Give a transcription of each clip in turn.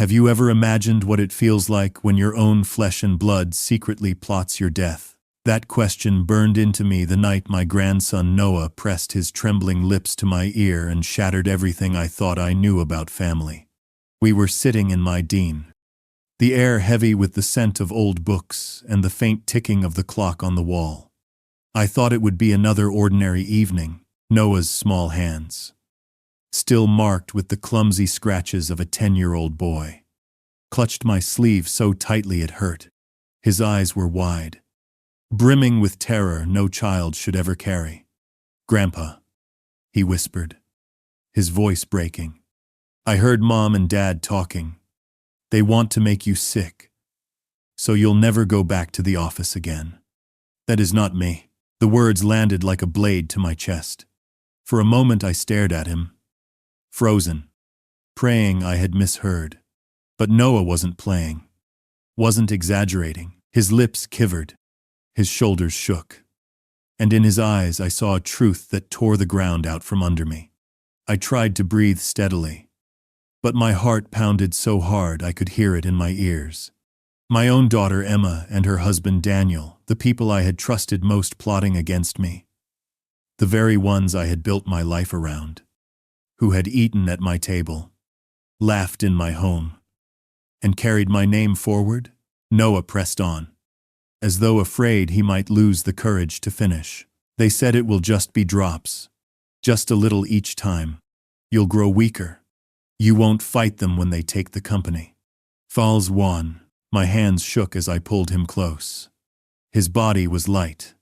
Have you ever imagined what it feels like when your own flesh and blood secretly plots your death? That question burned into me the night my grandson Noah pressed his trembling lips to my ear and shattered everything I thought I knew about family. We were sitting in my den, the air heavy with the scent of old books and the faint ticking of the clock on the wall. I thought it would be another ordinary evening. Noah's small hands, still marked with the clumsy scratches of a 10-year-old boy, clutched my sleeve so tightly it hurt. His eyes were wide, brimming with terror no child should ever carry. "Grandpa," he whispered, his voice breaking. "I heard Mom and Dad talking. They want to make you sick, so you'll never go back to the office again." "That is not me." The words landed like a blade to my chest. For a moment I stared at him, frozen, praying I had misheard. But Noah wasn't playing, wasn't exaggerating. His lips quivered, his shoulders shook, and in his eyes I saw a truth that tore the ground out from under me. I tried to breathe steadily, but my heart pounded so hard I could hear it in my ears. My own daughter Emma and her husband Daniel, the people I had trusted most, plotting against me. The very ones I had built my life around, who had eaten at my table, laughed in my home, and carried my name forward. Noah pressed on, as though afraid he might lose the courage to finish. "They said it will just be drops, just a little each time. You'll grow weaker. You won't fight them when they take the company." Falls won. My hands shook as I pulled him close. His body was light,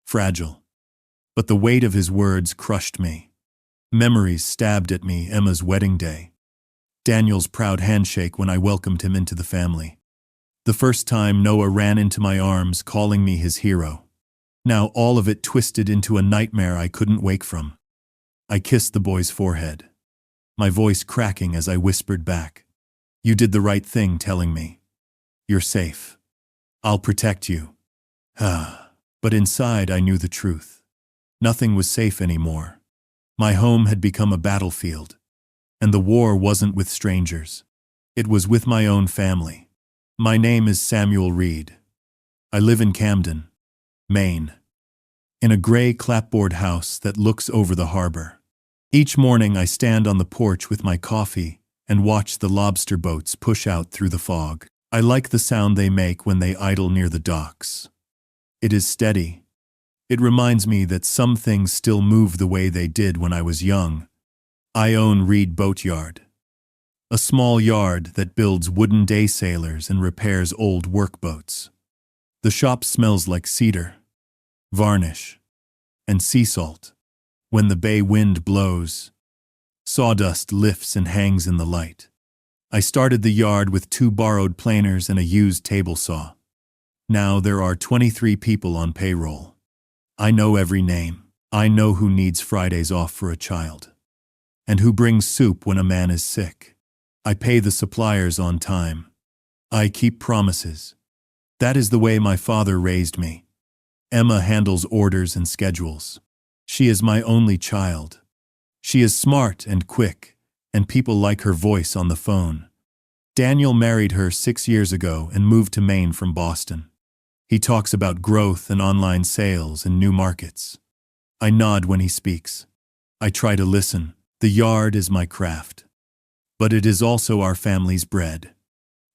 fragile, but the weight of his words crushed me. Memories stabbed at me: Emma's wedding day, Daniel's proud handshake when I welcomed him into the family, the first time Noah ran into my arms calling me his hero. Now all of it twisted into a nightmare I couldn't wake from. I kissed the boy's forehead, my voice cracking as I whispered back, "You did the right thing telling me. You're safe. I'll protect you." But inside I knew the truth. Nothing was safe anymore. My home had become a battlefield, and the war wasn't with strangers. It was with my own family. My name is Samuel Reed. I live in Camden, Maine, in a gray clapboard house that looks over the harbor. Each morning I stand on the porch with my coffee and watch the lobster boats push out through the fog. I like the sound they make when they idle near the docks. It is steady. It reminds me that some things still move the way they did when I was young. I own Reed Boatyard, a small yard that builds wooden day sailors and repairs old workboats. The shop smells like cedar, varnish, and sea salt. When the bay wind blows, sawdust lifts and hangs in the light. I started the yard with 2 borrowed planers and a used table saw. Now there are 23 people on payroll. I know every name. I know who needs Fridays off for a child, and who brings soup when a man is sick. I pay the suppliers on time. I keep promises. That is the way my father raised me. Emma handles orders and schedules. She is my only child. She is smart and quick, and people like her voice on the phone. Daniel married her 6 years ago and moved to Maine from Boston. He talks about growth and online sales and new markets. I nod when he speaks. I try to listen. The yard is my craft, but it is also our family's bread.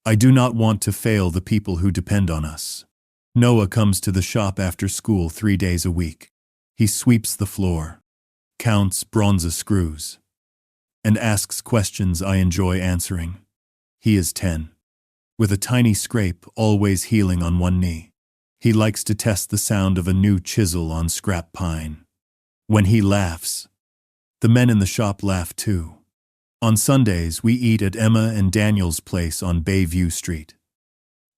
I do not want to fail the people who depend on us. Noah comes to the shop after school 3 days a week. He sweeps the floor, counts bronze screws, and asks questions I enjoy answering. He is 10, with a tiny scrape, always healing on one knee. He likes to test the sound of a new chisel on scrap pine. When he laughs, the men in the shop laugh too. On Sundays, we eat at Emma and Daniel's place on Bayview Street.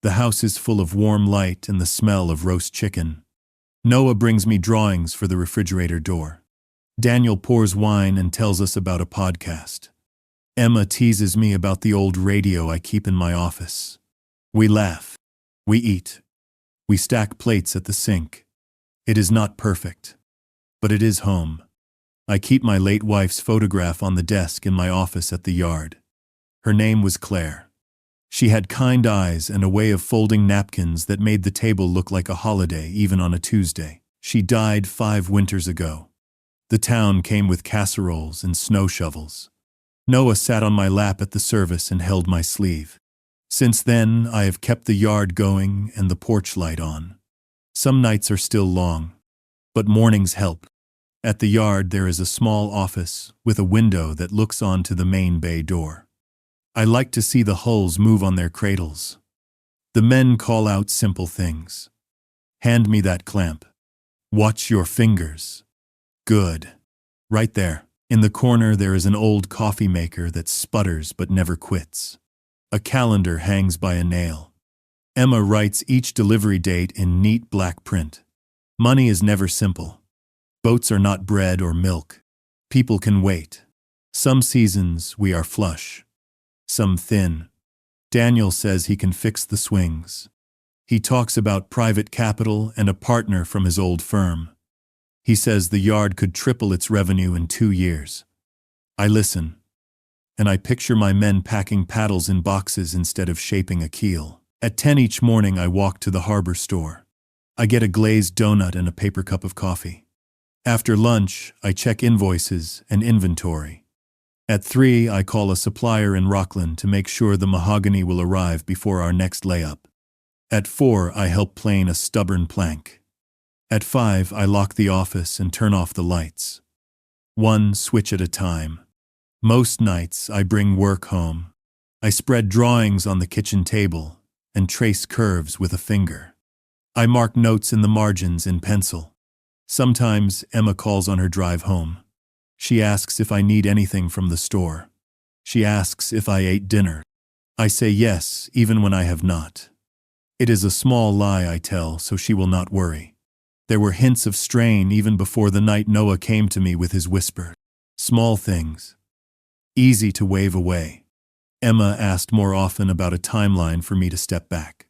The house is full of warm light and the smell of roast chicken. Noah brings me drawings for the refrigerator door. Daniel pours wine and tells us about a podcast. Emma teases me about the old radio I keep in my office. We laugh. We eat. We stack plates at the sink. It is not perfect, but it is home. I keep my late wife's photograph on the desk in my office at the yard. Her name was Claire. She had kind eyes and a way of folding napkins that made the table look like a holiday even on a Tuesday. She died 5 winters ago. The town came with casseroles and snow shovels. Noah sat on my lap at the service and held my sleeve. Since then, I have kept the yard going and the porch light on. Some nights are still long, but mornings help. At the yard there is a small office with a window that looks onto the main bay door. I like to see the hulls move on their cradles. The men call out simple things. Hand me that clamp. Watch your fingers. Good. Right there. In the corner there is an old coffee maker that sputters but never quits. A calendar hangs by a nail. Emma writes each delivery date in neat black print. Money is never simple. Boats are not bread or milk. People can wait. Some seasons we are flush. Some thin. Daniel says he can fix the swings. He talks about private capital and a partner from his old firm. He says the yard could triple its revenue in 2 years. I listen, and I picture my men packing paddles in boxes instead of shaping a keel. At 10 each morning I walk to the harbor store. I get a glazed donut and a paper cup of coffee. After lunch, I check invoices and inventory. At 3, I call a supplier in Rockland to make sure the mahogany will arrive before our next layup. At 4, I help plane a stubborn plank. At 5, I lock the office and turn off the lights. 1 switch at a time. Most nights, I bring work home. I spread drawings on the kitchen table and trace curves with a finger. I mark notes in the margins in pencil. Sometimes Emma calls on her drive home. She asks if I need anything from the store. She asks if I ate dinner. I say yes, even when I have not. It is a small lie I tell, so she will not worry. There were hints of strain even before the night Noah came to me with his whisper. Small things. Easy to wave away. Emma asked more often about a timeline for me to step back.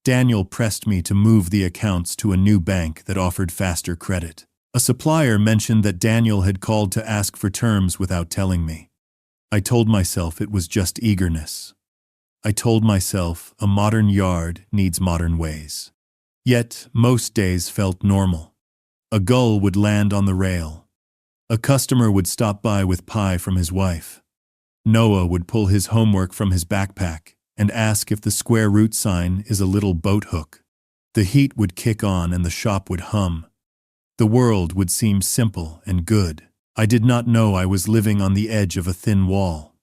Daniel pressed me to move the accounts to a new bank that offered faster credit. A supplier mentioned that Daniel had called to ask for terms without telling me. I told myself it was just eagerness. I told myself a modern yard needs modern ways. Yet, most days felt normal. A gull would land on the rail. A customer would stop by with pie from his wife. Noah would pull his homework from his backpack and ask if the square root sign is a little boat hook. The heat would kick on and the shop would hum. The world would seem simple and good. I did not know I was living on the edge of a thin wall.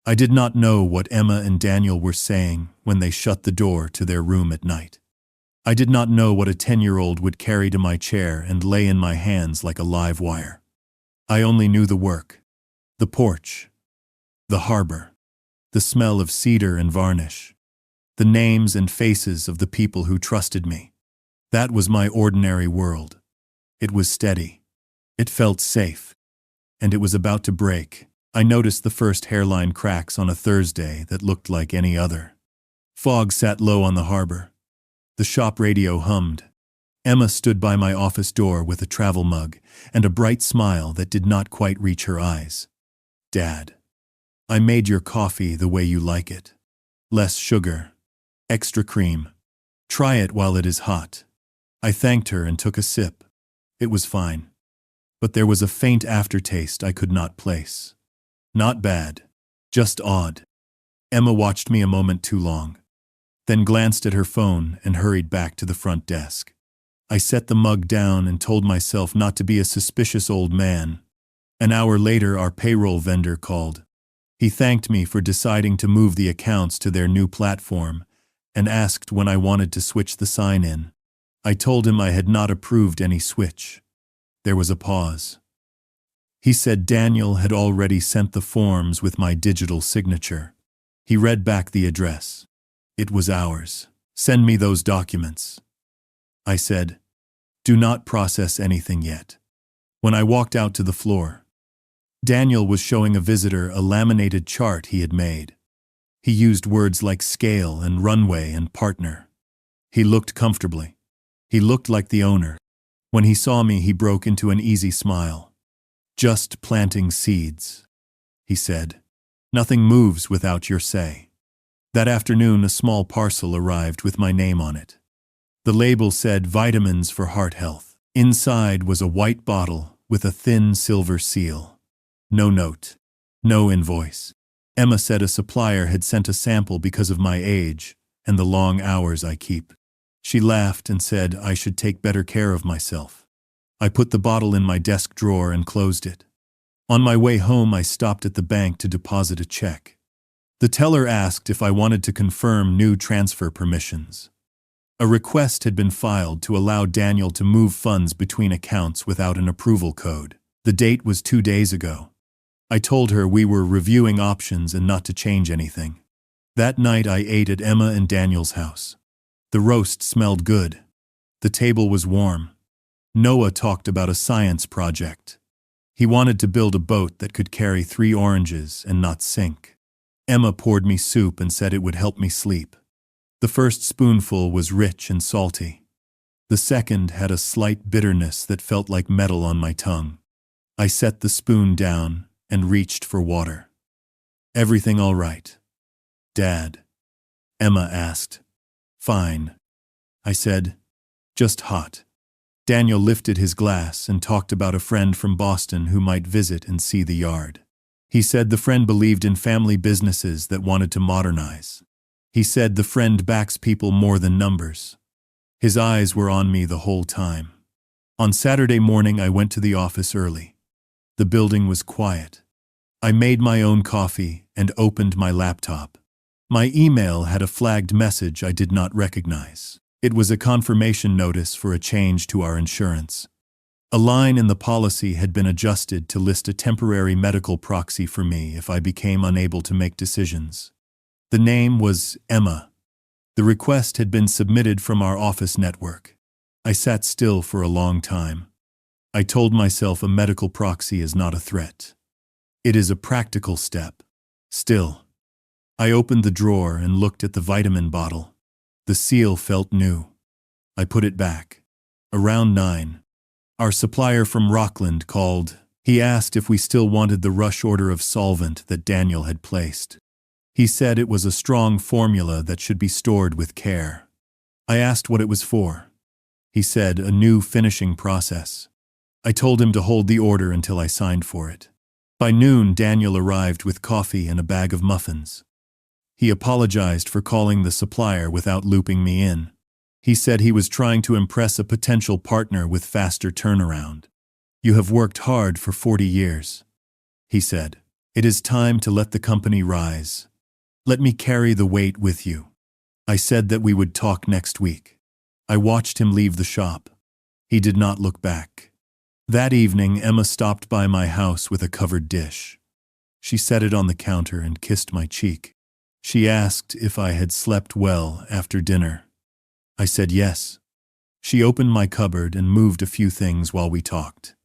I did not know what Emma and Daniel were saying when they shut the door to their room at night. I did not know what a 10-year-old would carry to my chair and lay in my hands like a live wire. I only knew the work, the porch, the harbor, the smell of cedar and varnish, the names and faces of the people who trusted me. That was my ordinary world. It was steady. It felt safe. And it was about to break. I noticed the first hairline cracks on a Thursday that looked like any other. Fog sat low on the harbor. The shop radio hummed. Emma stood by my office door with a travel mug and a bright smile that did not quite reach her eyes. Dad, I made your coffee the way you like it. Less sugar. Extra cream. Try it while it is hot. I thanked her and took a sip. It was fine. But there was a faint aftertaste I could not place. Not bad. Just odd. Emma watched me a moment too long, then glanced at her phone and hurried back to the front desk. I set the mug down and told myself not to be a suspicious old man. An hour later, our payroll vendor called. He thanked me for deciding to move the accounts to their new platform and asked when I wanted to switch the sign in. I told him I had not approved any switch. There was a pause. He said Daniel had already sent the forms with my digital signature. He read back the address. It was ours. Send me those documents. I said, do not process anything yet. When I walked out to the floor, Daniel was showing a visitor a laminated chart he had made. He used words like scale and runway and partner. He looked comfortably. He looked like the owner. When he saw me, he broke into an easy smile. Just planting seeds, he said. Nothing moves without your say. That afternoon, a small parcel arrived with my name on it. The label said vitamins for heart health. Inside was a white bottle with a thin silver seal. No note. No invoice. Emma said a supplier had sent a sample because of my age and the long hours I keep. She laughed and said I should take better care of myself. I put the bottle in my desk drawer and closed it. On my way home, I stopped at the bank to deposit a check. The teller asked if I wanted to confirm new transfer permissions. A request had been filed to allow Daniel to move funds between accounts without an approval code. The date was 2 days ago. I told her we were reviewing options and not to change anything. That night I ate at Emma and Daniel's house. The roast smelled good. The table was warm. Noah talked about a science project. He wanted to build a boat that could carry 3 oranges and not sink. Emma poured me soup and said it would help me sleep. The first spoonful was rich and salty. The second had a slight bitterness that felt like metal on my tongue. I set the spoon down and reached for water. "Everything all right, Dad?" Emma asked. "Fine," I said. "Just hot." Daniel lifted his glass and talked about a friend from Boston who might visit and see the yard. He said the friend believed in family businesses that wanted to modernize. He said the friend backs people more than numbers. His eyes were on me the whole time. On Saturday morning, I went to the office early. The building was quiet. I made my own coffee and opened my laptop. My email had a flagged message I did not recognize. It was a confirmation notice for a change to our insurance. A line in the policy had been adjusted to list a temporary medical proxy for me if I became unable to make decisions. The name was Emma. The request had been submitted from our office network. I sat still for a long time. I told myself a medical proxy is not a threat. It is a practical step. Still, I opened the drawer and looked at the vitamin bottle. The seal felt new. I put it back. Around 9. Our supplier from Rockland called. He asked if we still wanted the rush order of solvent that Daniel had placed. He said it was a strong formula that should be stored with care. I asked what it was for. He said a new finishing process. I told him to hold the order until I signed for it. By noon, Daniel arrived with coffee and a bag of muffins. He apologized for calling the supplier without looping me in. He said he was trying to impress a potential partner with faster turnaround. "You have worked hard for 40 years," he said. "It is time to let the company rise. Let me carry the weight with you." I said that we would talk next week. I watched him leave the shop. He did not look back. That evening, Emma stopped by my house with a covered dish. She set it on the counter and kissed my cheek. She asked if I had slept well after dinner. I said yes. She opened my cupboard and moved a few things while we talked.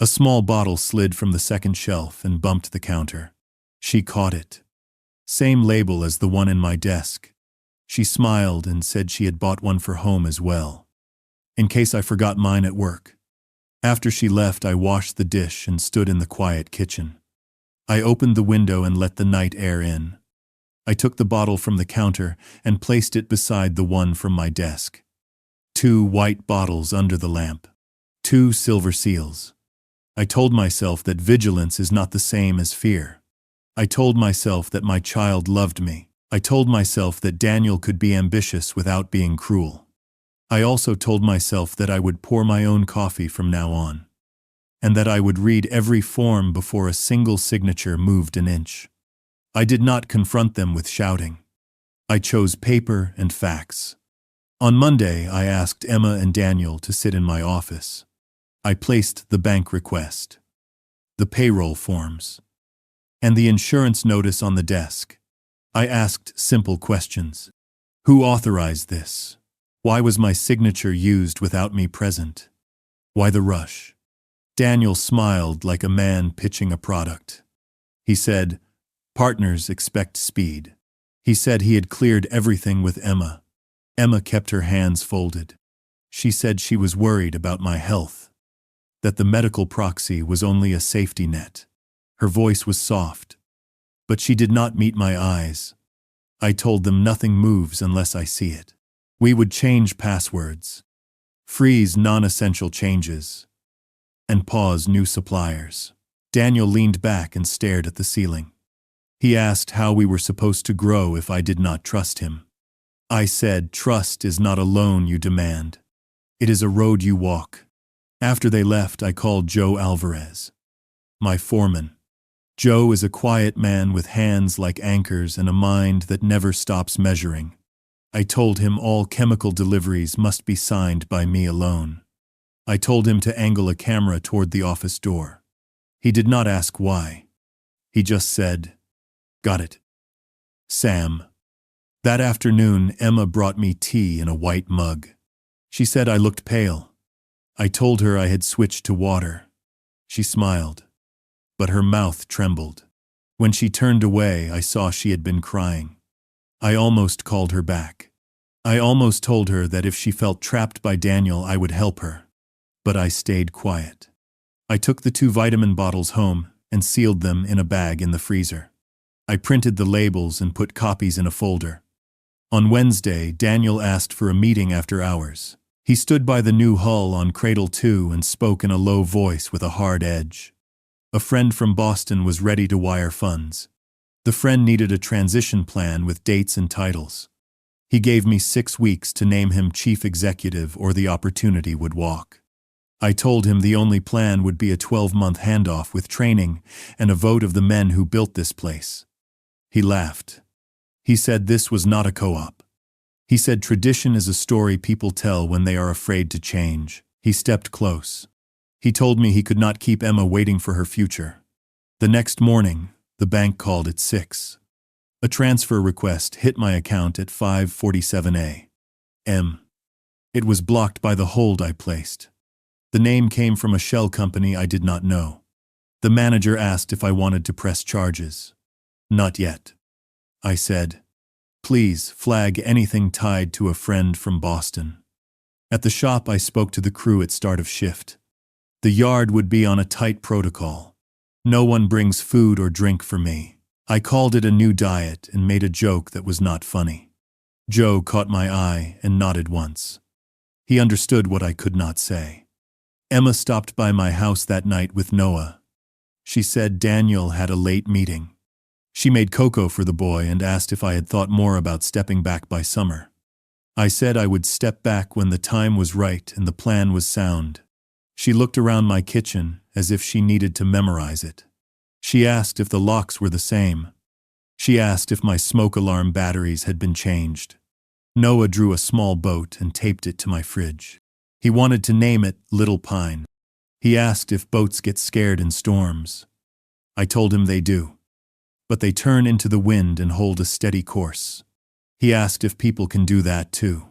A small bottle slid from the second shelf and bumped the counter. She caught it. Same label as the one in my desk. She smiled and said she had bought one for home as well, in case I forgot mine at work. After she left, I washed the dish and stood in the quiet kitchen. I opened the window and let the night air in. I took the bottle from the counter and placed it beside the one from my desk. 2 white bottles under the lamp. 2 silver seals. I told myself that vigilance is not the same as fear. I told myself that my child loved me. I told myself that Daniel could be ambitious without being cruel. I also told myself that I would pour my own coffee from now on, and that I would read every form before a single signature moved an inch. I did not confront them with shouting. I chose paper and facts. On Monday, I asked Emma and Daniel to sit in my office. I placed the bank request, the payroll forms, and the insurance notice on the desk. I asked simple questions. Who authorized this? Why was my signature used without me present? Why the rush? Daniel smiled like a man pitching a product. He said, "Partners expect speed." He said he had cleared everything with Emma. Emma kept her hands folded. She said she was worried about my health, that the medical proxy was only a safety net. Her voice was soft, but she did not meet my eyes. I told them nothing moves unless I see it. We would change passwords, freeze non-essential changes, and pause new suppliers. Daniel leaned back and stared at the ceiling. He asked how we were supposed to grow if I did not trust him. I said, trust is not a loan you demand. It is a road you walk. After they left, I called Joe Alvarez, my foreman. Joe is a quiet man with hands like anchors and a mind that never stops measuring. I told him all chemical deliveries must be signed by me alone. I told him to angle a camera toward the office door. He did not ask why. He just said, "Got it, Sam." That afternoon, Emma brought me tea in a white mug. She said I looked pale. I told her I had switched to water. She smiled, but her mouth trembled. When she turned away, I saw she had been crying. I almost called her back. I almost told her that if she felt trapped by Daniel, I would help her. But I stayed quiet. I took the 2 vitamin bottles home and sealed them in a bag in the freezer. I printed the labels and put copies in a folder. On Wednesday, Daniel asked for a meeting after hours. He stood by the new hull on Cradle 2 and spoke in a low voice with a hard edge. A friend from Boston was ready to wire funds. The friend needed a transition plan with dates and titles. He gave me 6 weeks to name him chief executive or the opportunity would walk. I told him the only plan would be a 12-month handoff with training and a vote of the men who built this place. He laughed. He said this was not a co-op. He said tradition is a story people tell when they are afraid to change. He stepped close. He told me he could not keep Emma waiting for her future. The next morning, the bank called at 6. A transfer request hit my account at 5:47 a.m. It was blocked by the hold I placed. The name came from a shell company I did not know. The manager asked if I wanted to press charges. Not yet. I said, please flag anything tied to a friend from Boston. At the shop, I spoke to the crew at start of shift. The yard would be on a tight protocol. No one brings food or drink for me. I called it a new diet and made a joke that was not funny. Joe caught my eye and nodded once. He understood what I could not say. Emma stopped by my house that night with Noah. She said Daniel had a late meeting. She made cocoa for the boy and asked if I had thought more about stepping back by summer. I said I would step back when the time was right and the plan was sound. She looked around my kitchen as if she needed to memorize it. She asked if the locks were the same. She asked if my smoke alarm batteries had been changed. Noah drew a small boat and taped it to my fridge. He wanted to name it Little Pine. He asked if boats get scared in storms. I told him they do. But they turn into the wind and hold a steady course. He asked if people can do that too.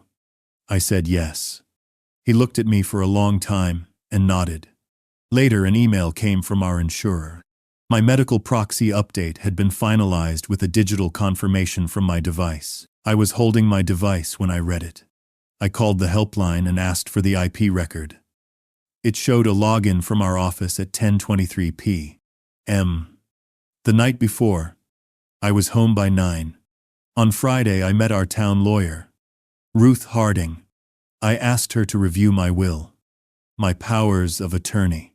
I said yes. He looked at me for a long time and nodded. Later, an email came from our insurer. My medical proxy update had been finalized with a digital confirmation from my device. I was holding my device when I read it. I called the helpline and asked for the IP record. It showed a login from our office at 10:23 p.m. The night before, I was home by 9. On Friday, I met our town lawyer, Ruth Harding. I asked her to review my will, my powers of attorney,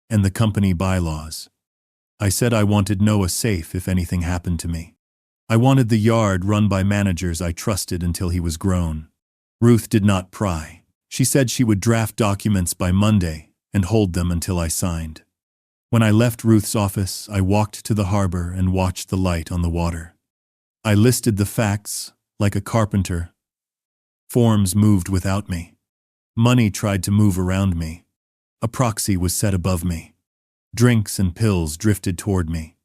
and the company bylaws. I said I wanted Noah safe if anything happened to me. I wanted the yard run by managers I trusted until he was grown. Ruth did not pry. She said she would draft documents by Monday and hold them until I signed. When I left Ruth's office, I walked to the harbor and watched the light on the water. I listed the facts like a carpenter. Forms moved without me. Money tried to move around me. A proxy was set above me. Drinks and pills drifted toward me.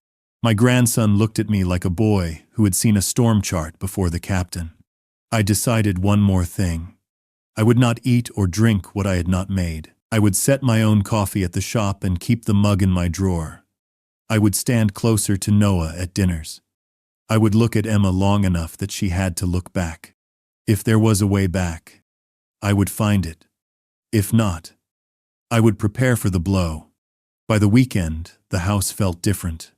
My grandson looked at me like a boy who had seen a storm chart before the captain. I decided one more thing. I would not eat or drink what I had not made. I would set my own coffee at the shop and keep the mug in my drawer. I would stand closer to Noah at dinners. I would look at Emma long enough that she had to look back. If there was a way back, I would find it. If not, I would prepare for the blow. By the weekend, the house felt different.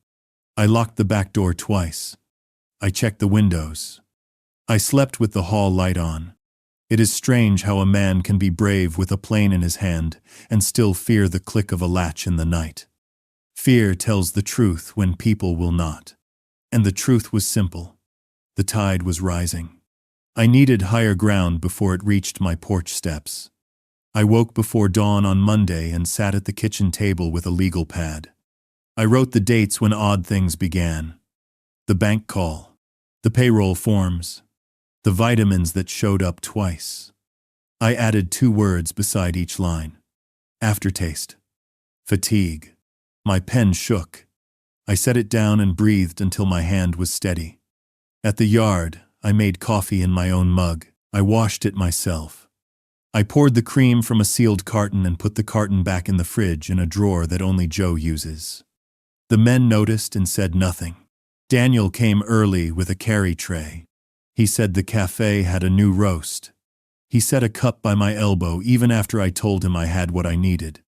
I locked the back door twice. I checked the windows. I slept with the hall light on. It is strange how a man can be brave with a plane in his hand and still fear the click of a latch in the night. Fear tells the truth when people will not. And the truth was simple. The tide was rising. I needed higher ground before it reached my porch steps. I woke before dawn on Monday and sat at the kitchen table with a legal pad. I wrote the dates when odd things began. The bank call. The payroll forms. The vitamins that showed up twice. I added 2 words beside each line. Aftertaste. Fatigue. My pen shook. I set it down and breathed until my hand was steady. At the yard, I made coffee in my own mug. I washed it myself. I poured the cream from a sealed carton and put the carton back in the fridge in a drawer that only Joe uses. The men noticed and said nothing. Daniel came early with a carry tray. He said the cafe had a new roast. He set a cup by my elbow even after I told him I had what I needed.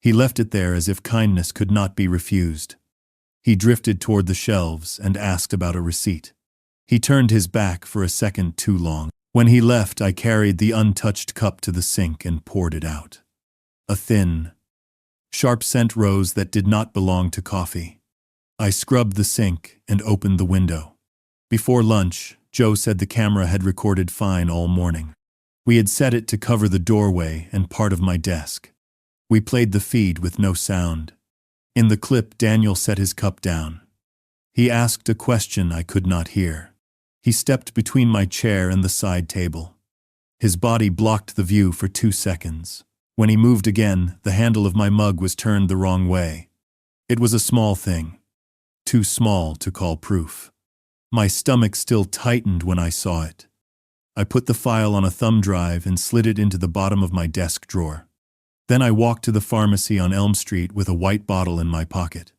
He left it there as if kindness could not be refused. He drifted toward the shelves and asked about a receipt. He turned his back for a second too long. When he left, I carried the untouched cup to the sink and poured it out. A thin, sharp scent rose that did not belong to coffee. I scrubbed the sink and opened the window. Before lunch, Joe said the camera had recorded fine all morning. We had set it to cover the doorway and part of my desk. We played the feed with no sound. In the clip, Daniel set his cup down. He asked a question I could not hear. He stepped between my chair and the side table. His body blocked the view for 2 seconds. When he moved again, the handle of my mug was turned the wrong way. It was a small thing. Too small to call proof. My stomach still tightened when I saw it. I put the file on a thumb drive and slid it into the bottom of my desk drawer. Then I walked to the pharmacy on Elm Street with a white bottle in my pocket.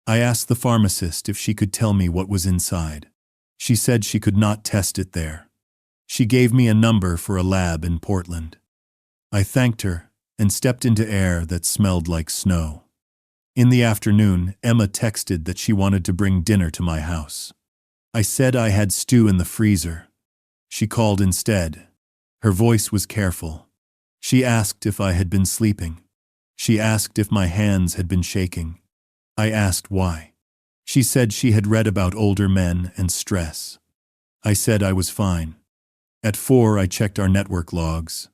I asked the pharmacist if she could tell me what was inside. She said she could not test it there. She gave me a number for a lab in Portland. I thanked her and stepped into air that smelled like snow. In the afternoon, Emma texted that she wanted to bring dinner to my house. I said I had stew in the freezer. She called instead. Her voice was careful. She asked if I had been sleeping. She asked if my hands had been shaking. I asked why. She said she had read about older men and stress. I said I was fine. At 4, I checked our network logs.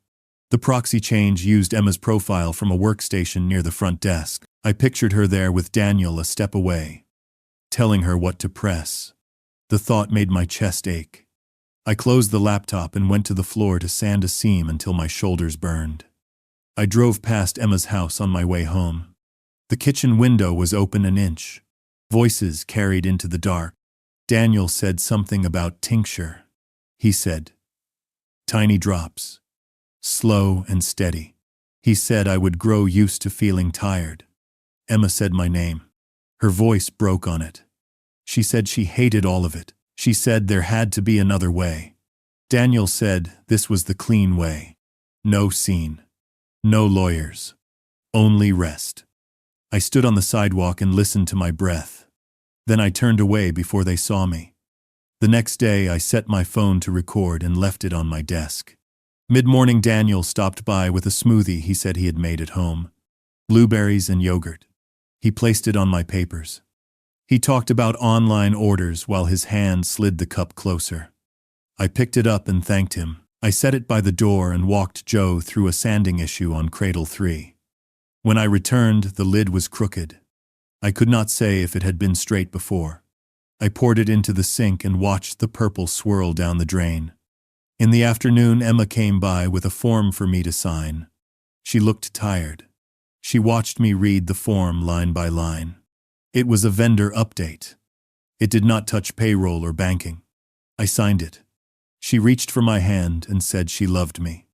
The proxy change used Emma's profile from a workstation near the front desk. I pictured her there with Daniel a step away, telling her what to press. The thought made my chest ache. I closed the laptop and went to the floor to sand a seam until my shoulders burned. I drove past Emma's house on my way home. The kitchen window was open an inch. Voices carried into the dark. Daniel said something about tincture. He said, tiny drops, slow and steady. He said I would grow used to feeling tired. Emma said my name. Her voice broke on it. She said she hated all of it. She said there had to be another way. Daniel said this was the clean way. No scene. No lawyers. Only rest. I stood on the sidewalk and listened to my breath. Then I turned away before they saw me. The next day, I set my phone to record and left it on my desk. Mid-morning, Daniel stopped by with a smoothie he said he had made at home. Blueberries and yogurt. He placed it on my papers. He talked about online orders while his hand slid the cup closer. I picked it up and thanked him. I set it by the door and walked Joe through a sanding issue on Cradle 3. When I returned, the lid was crooked. I could not say if it had been straight before. I poured it into the sink and watched the purple swirl down the drain. In the afternoon, Emma came by with a form for me to sign. She looked tired. She watched me read the form line by line. It was a vendor update. It did not touch payroll or banking. I signed it. She reached for my hand and said she loved me.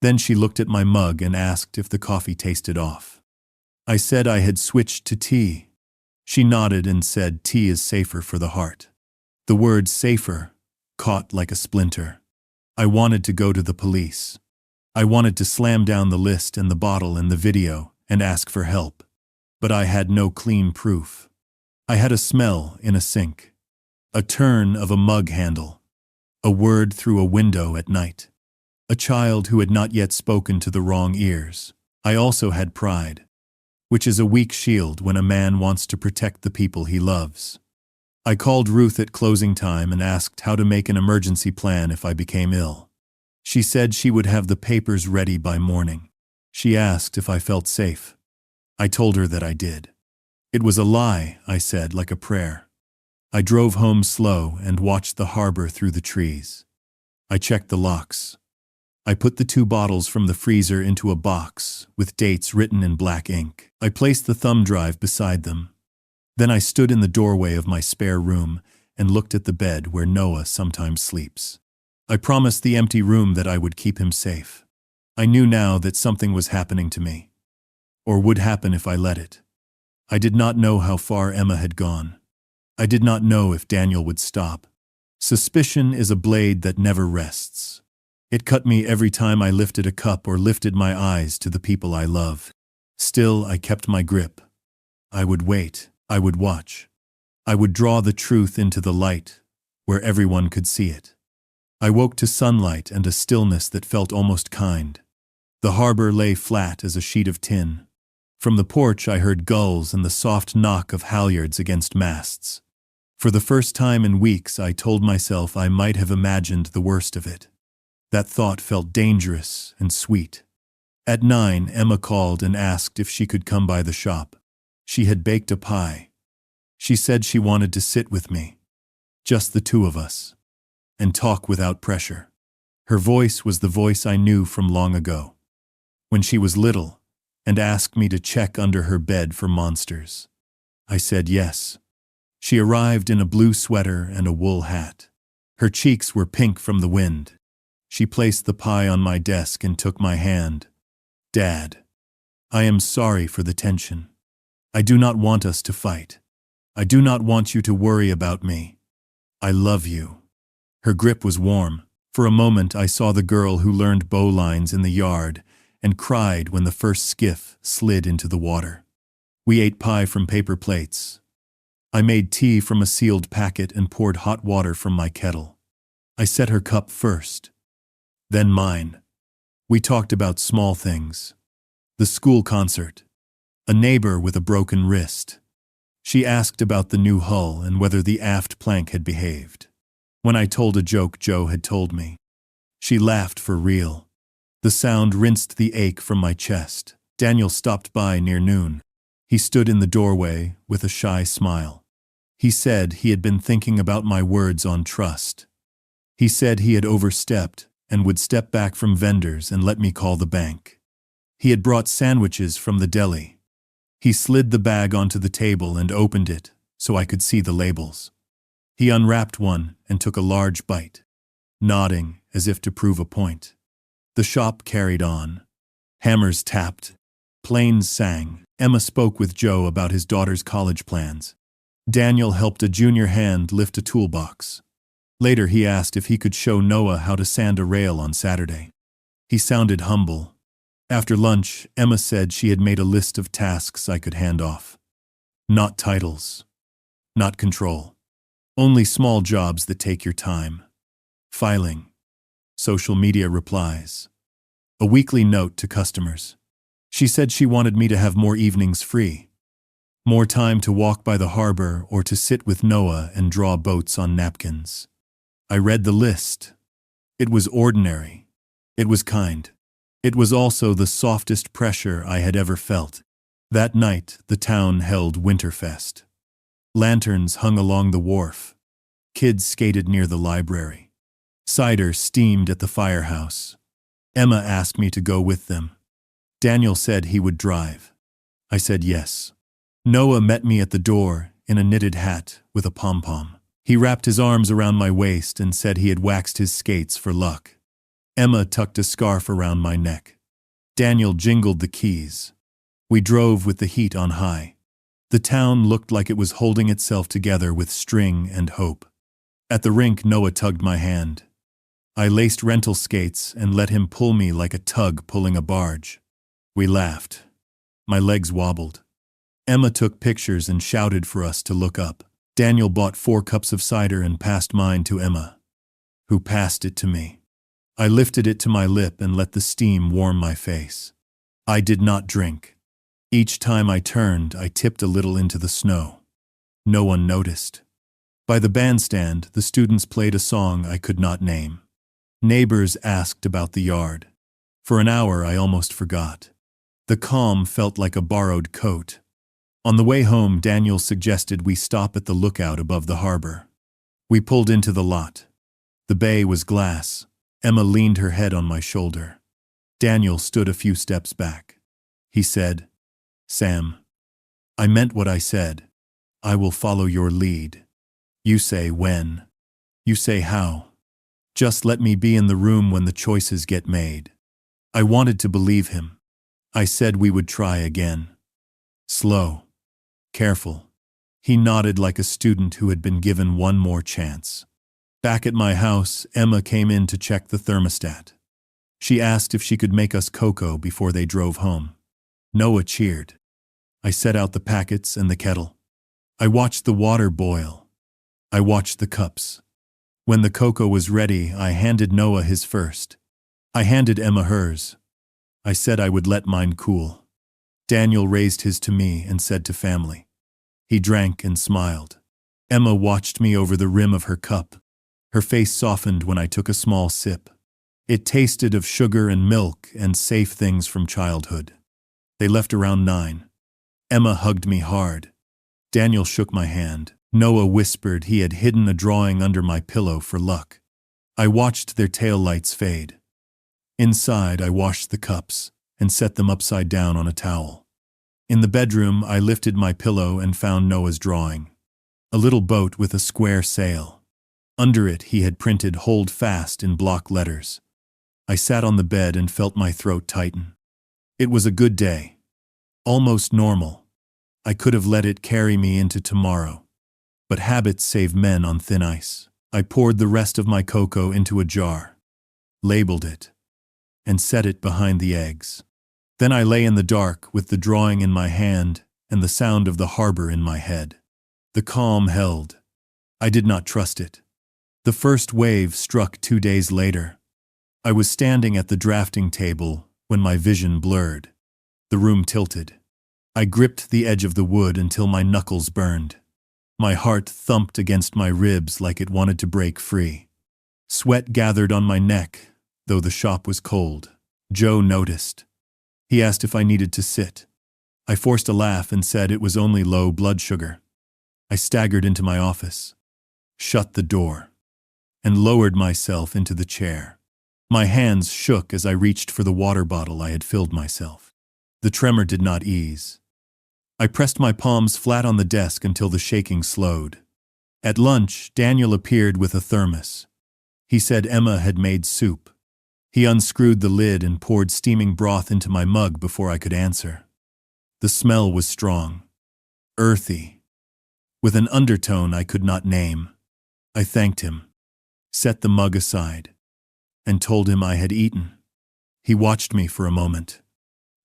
Then she looked at my mug and asked if the coffee tasted off. I said I had switched to tea. She nodded and said tea is safer for the heart. The word safer caught like a splinter. I wanted to go to the police. I wanted to slam down the list and the bottle and the video and ask for help. But I had no clean proof. I had a smell in a sink. A turn of a mug handle. A word through a window at night. A child who had not yet spoken to the wrong ears. I also had pride, which is a weak shield when a man wants to protect the people he loves. I called Ruth at closing time and asked how to make an emergency plan if I became ill. She said she would have the papers ready by morning. She asked if I felt safe. I told her that I did. It was a lie, I said, like a prayer. I drove home slow and watched the harbor through the trees. I checked the locks. I put the 2 bottles from the freezer into a box with dates written in black ink. I placed the thumb drive beside them. Then I stood in the doorway of my spare room and looked at the bed where Noah sometimes sleeps. I promised the empty room that I would keep him safe. I knew now that something was happening to me, or would happen if I let it. I did not know how far Emma had gone. I did not know if Daniel would stop. Suspicion is a blade that never rests. It cut me every time I lifted a cup or lifted my eyes to the people I love. Still, I kept my grip. I would wait. I would watch. I would draw the truth into the light, where everyone could see it. I woke to sunlight and a stillness that felt almost kind. The harbor lay flat as a sheet of tin. From the porch I heard gulls and the soft knock of halyards against masts. For the first time in weeks I told myself I might have imagined the worst of it. That thought felt dangerous and sweet. At 9, Emma called and asked if she could come by the shop. She had baked a pie. She said she wanted to sit with me, just the 2 of us, and talk without pressure. Her voice was the voice I knew from long ago, when she was little, and asked me to check under her bed for monsters. I said yes. She arrived in a blue sweater and a wool hat. Her cheeks were pink from the wind. She placed the pie on my desk and took my hand. Dad, I am sorry for the tension. I do not want us to fight. I do not want you to worry about me. I love you. Her grip was warm. For a moment I saw the girl who learned bowlines in the yard and cried when the first skiff slid into the water. We ate pie from paper plates. I made tea from a sealed packet and poured hot water from my kettle. I set her cup first, then mine. We talked about small things. The school concert. A neighbor with a broken wrist. She asked about the new hull and whether the aft plank had behaved. When I told a joke Joe had told me, she laughed for real. The sound rinsed the ache from my chest. Daniel stopped by near noon. He stood in the doorway with a shy smile. He said he had been thinking about my words on trust. He said he had overstepped and would step back from vendors and let me call the bank. He had brought sandwiches from the deli. He slid the bag onto the table and opened it so I could see the labels. He unwrapped one and took a large bite, nodding as if to prove a point. The shop carried on. Hammers tapped. Planes sang. Emma spoke with Joe about his daughter's college plans. Daniel helped a junior hand lift a toolbox. Later he asked if he could show Noah how to sand a rail on Saturday. He sounded humble. After lunch, Emma said she had made a list of tasks I could hand off. Not titles. Not control. Only small jobs that take your time. Filing. Social media replies. A weekly note to customers. She said she wanted me to have more evenings free. More time to walk by the harbor or to sit with Noah and draw boats on napkins. I read the list. It was ordinary. It was kind. It was also the softest pressure I had ever felt. That night, the town held Winterfest. Lanterns hung along the wharf. Kids skated near the library. Cider steamed at the firehouse. Emma asked me to go with them. Daniel said he would drive. I said yes. Noah met me at the door in a knitted hat with a pom-pom. He wrapped his arms around my waist and said he had waxed his skates for luck. Emma tucked a scarf around my neck. Daniel jingled the keys. We drove with the heat on high. The town looked like it was holding itself together with string and hope. At the rink, Noah tugged my hand. I laced rental skates and let him pull me like a tug pulling a barge. We laughed. My legs wobbled. Emma took pictures and shouted for us to look up. Daniel bought 4 cups of cider and passed mine to Emma, who passed it to me. I lifted it to my lip and let the steam warm my face. I did not drink. Each time I turned, I tipped a little into the snow. No one noticed. By the bandstand, the students played a song I could not name. Neighbors asked about the yard. For an hour, I almost forgot. The calm felt like a borrowed coat. On the way home, Daniel suggested we stop at the lookout above the harbor. We pulled into the lot. The bay was glass. Emma leaned her head on my shoulder. Daniel stood a few steps back. He said, "Sam, I meant what I said. I will follow your lead. You say when. You say how. Just let me be in the room when the choices get made." I wanted to believe him. I said we would try again. Slow. Careful. He nodded like a student who had been given one more chance. Back at my house, Emma came in to check the thermostat. She asked if she could make us cocoa before they drove home. Noah cheered. I set out the packets and the kettle. I watched the water boil. I watched the cups. When the cocoa was ready, I handed Noah his first. I handed Emma hers. I said I would let mine cool. Daniel raised his to me and said to family. He drank and smiled. Emma watched me over the rim of her cup. Her face softened when I took a small sip. It tasted of sugar and milk and safe things from childhood. They left around 9. Emma hugged me hard. Daniel shook my hand. Noah whispered he had hidden a drawing under my pillow for luck. I watched their tail lights fade. Inside, I washed the cups and set them upside down on a towel. In the bedroom, I lifted my pillow and found Noah's drawing. A little boat with a square sail. Under it, he had printed "Hold Fast" in block letters. I sat on the bed and felt my throat tighten. It was a good day. Almost normal. I could have let it carry me into tomorrow. But habits save men on thin ice. I poured the rest of my cocoa into a jar, labeled it, and set it behind the eggs. Then I lay in the dark with the drawing in my hand and the sound of the harbor in my head. The calm held. I did not trust it. The first wave struck 2 days later. I was standing at the drafting table when my vision blurred. The room tilted. I gripped the edge of the wood until my knuckles burned. My heart thumped against my ribs like it wanted to break free. Sweat gathered on my neck, though the shop was cold. Joe noticed. He asked if I needed to sit. I forced a laugh and said it was only low blood sugar. I staggered into my office, shut the door, and lowered myself into the chair. My hands shook as I reached for the water bottle I had filled myself. The tremor did not ease. I pressed my palms flat on the desk until the shaking slowed. At lunch, Daniel appeared with a thermos. He said Emma had made soup. He unscrewed the lid and poured steaming broth into my mug before I could answer. The smell was strong, earthy, with an undertone I could not name. I thanked him, set the mug aside, and told him I had eaten. He watched me for a moment.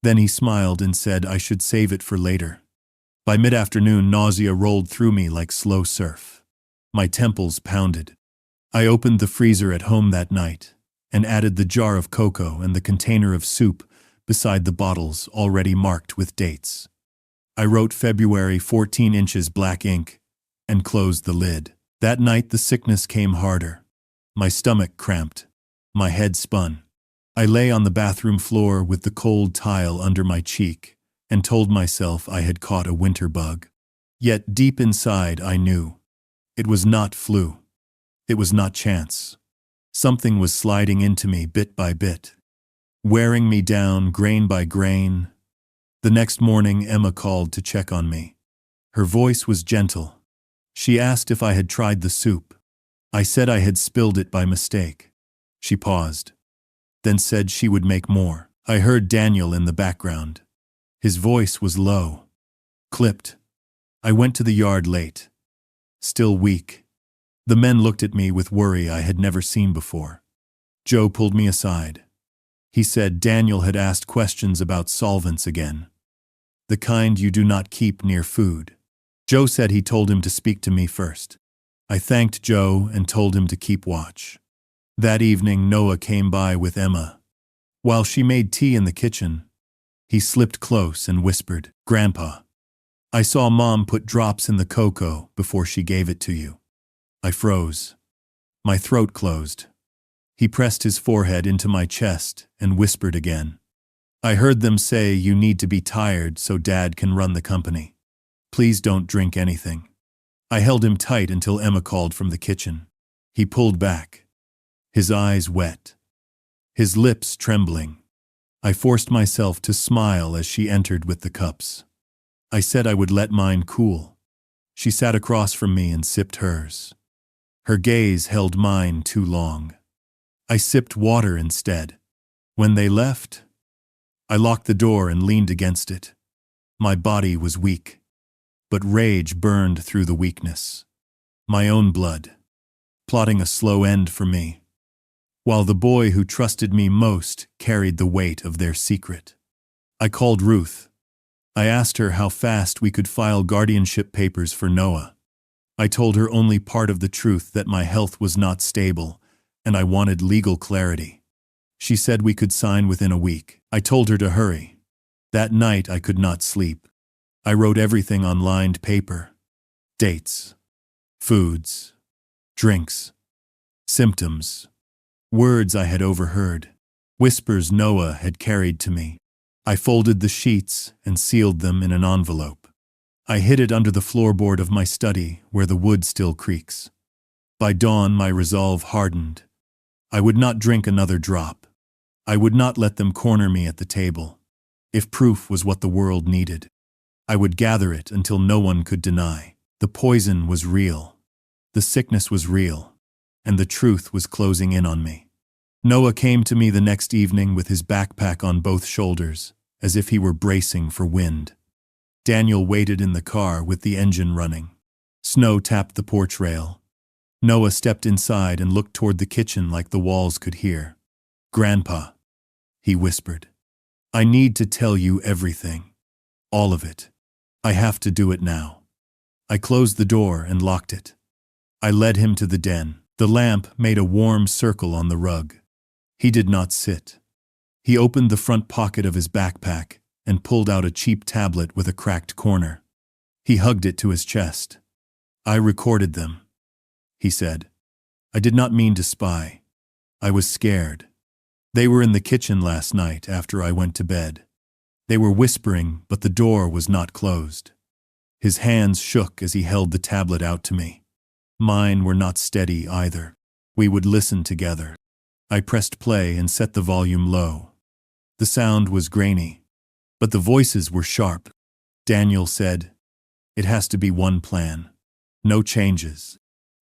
Then he smiled and said I should save it for later. By mid-afternoon, nausea rolled through me like slow surf. My temples pounded. I opened the freezer at home that night and added the jar of cocoa and the container of soup beside the bottles already marked with dates. I wrote February 14 inches black ink and closed the lid. That night the sickness came harder. My stomach cramped. My head spun. I lay on the bathroom floor with the cold tile under my cheek and told myself I had caught a winter bug. Yet deep inside I knew. It was not flu. It was not chance. Something was sliding into me bit by bit, wearing me down grain by grain. The next morning Emma called to check on me. Her voice was gentle. She asked if I had tried the soup. I said I had spilled it by mistake. She paused, then said she would make more. I heard Daniel in the background. His voice was low, clipped. I went to the yard late, still weak. The men looked at me with worry I had never seen before. Joe pulled me aside. He said Daniel had asked questions about solvents again. The kind you do not keep near food. Joe said he told him to speak to me first. I thanked Joe and told him to keep watch. That evening, Noah came by with Emma. While she made tea in the kitchen, he slipped close and whispered, "Grandpa, I saw Mom put drops in the cocoa before she gave it to you." I froze. My throat closed. He pressed his forehead into my chest and whispered again. "I heard them say you need to be tired so Dad can run the company. Please don't drink anything." I held him tight until Emma called from the kitchen. He pulled back, his eyes wet, his lips trembling. I forced myself to smile as she entered with the cups. I said I would let mine cool. She sat across from me and sipped hers. Her gaze held mine too long. I sipped water instead. When they left, I locked the door and leaned against it. My body was weak, but rage burned through the weakness. My own blood, plotting a slow end for me, while the boy who trusted me most carried the weight of their secret. I called Ruth. I asked her how fast we could file guardianship papers for Noah. I told her only part of the truth, that my health was not stable, and I wanted legal clarity. She said we could sign within a week. I told her to hurry. That night I could not sleep. I wrote everything on lined paper. Dates, foods, drinks, symptoms, words I had overheard, whispers Noah had carried to me. I folded the sheets and sealed them in an envelope. I hid it under the floorboard of my study where the wood still creaks. By dawn my resolve hardened. I would not drink another drop. I would not let them corner me at the table. If proof was what the world needed, I would gather it until no one could deny. The poison was real. The sickness was real. And the truth was closing in on me. Noah came to me the next evening with his backpack on both shoulders, as if he were bracing for wind. Daniel waited in the car with the engine running. Snow tapped the porch rail. Noah stepped inside and looked toward the kitchen like the walls could hear. "Grandpa," he whispered, "I need to tell you everything. All of it. I have to do it now." I closed the door and locked it. I led him to the den. The lamp made a warm circle on the rug. He did not sit. He opened the front pocket of his backpack and pulled out a cheap tablet with a cracked corner. He hugged it to his chest. "I recorded them," he said. "I did not mean to spy. I was scared. They were in the kitchen last night after I went to bed. They were whispering, but the door was not closed." His hands shook as he held the tablet out to me. Mine were not steady either. We would listen together. I pressed play and set the volume low. The sound was grainy, but the voices were sharp. Daniel said, "It has to be one plan. No changes.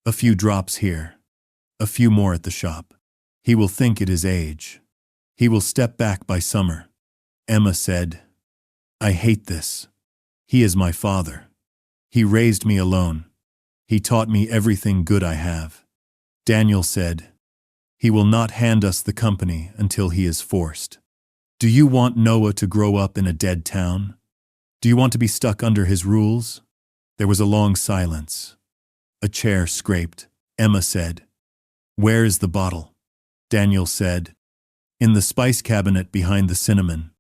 A few drops here. A few more at the shop. He will think it is age. He will step back by summer." Emma said, "I hate this. He is my father. He raised me alone. He taught me everything good I have." Daniel said, "He will not hand us the company until he is forced." Do you want Noah to grow up in a dead town? Do you want to be stuck under his rules? There was a long silence. A chair scraped. Emma said, "Where is the bottle?" Daniel said, "In the spice cabinet behind the cinnamon.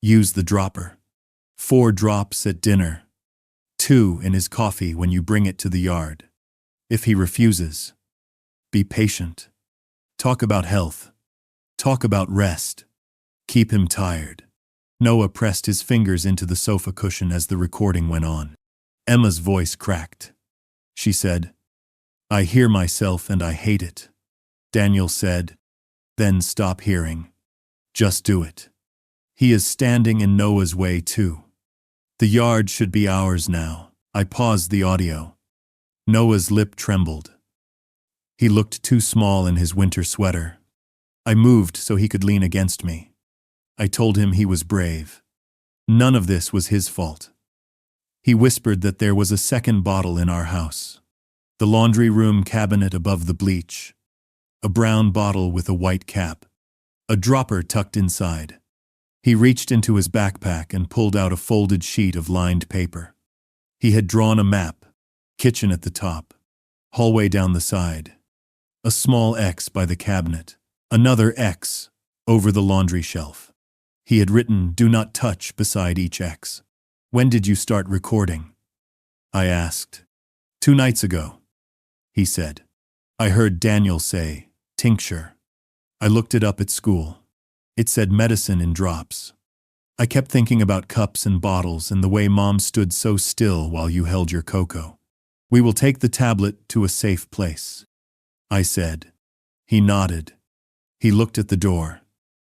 Use the dropper. 4 drops at dinner. 2 in his coffee when you bring it to the yard. If he refuses, be patient. Talk about health. Talk about rest. Keep him tired." Noah pressed his fingers into the sofa cushion as the recording went on. Emma's voice cracked. She said, "I hear myself and I hate it." Daniel said, "Then stop hearing. Just do it. He is standing in Noah's way too. The yard should be ours now." I paused the audio. Noah's lip trembled. He looked too small in his winter sweater. I moved so he could lean against me. I told him he was brave. None of this was his fault. He whispered that there was a second bottle in our house. The laundry room cabinet above the bleach. A brown bottle with a white cap. A dropper tucked inside. He reached into his backpack and pulled out a folded sheet of lined paper. He had drawn a map, kitchen at the top, hallway down the side, a small X by the cabinet, another X over the laundry shelf. He had written, "Do not touch," beside each X. "When did you start recording?" I asked. "2 nights ago," he said. I heard Daniel say, "tincture." I looked it up at school. It said medicine in drops. I kept thinking about cups and bottles and the way Mom stood so still while you held your cocoa. "We will take the tablet to a safe place," I said. He nodded. He looked at the door.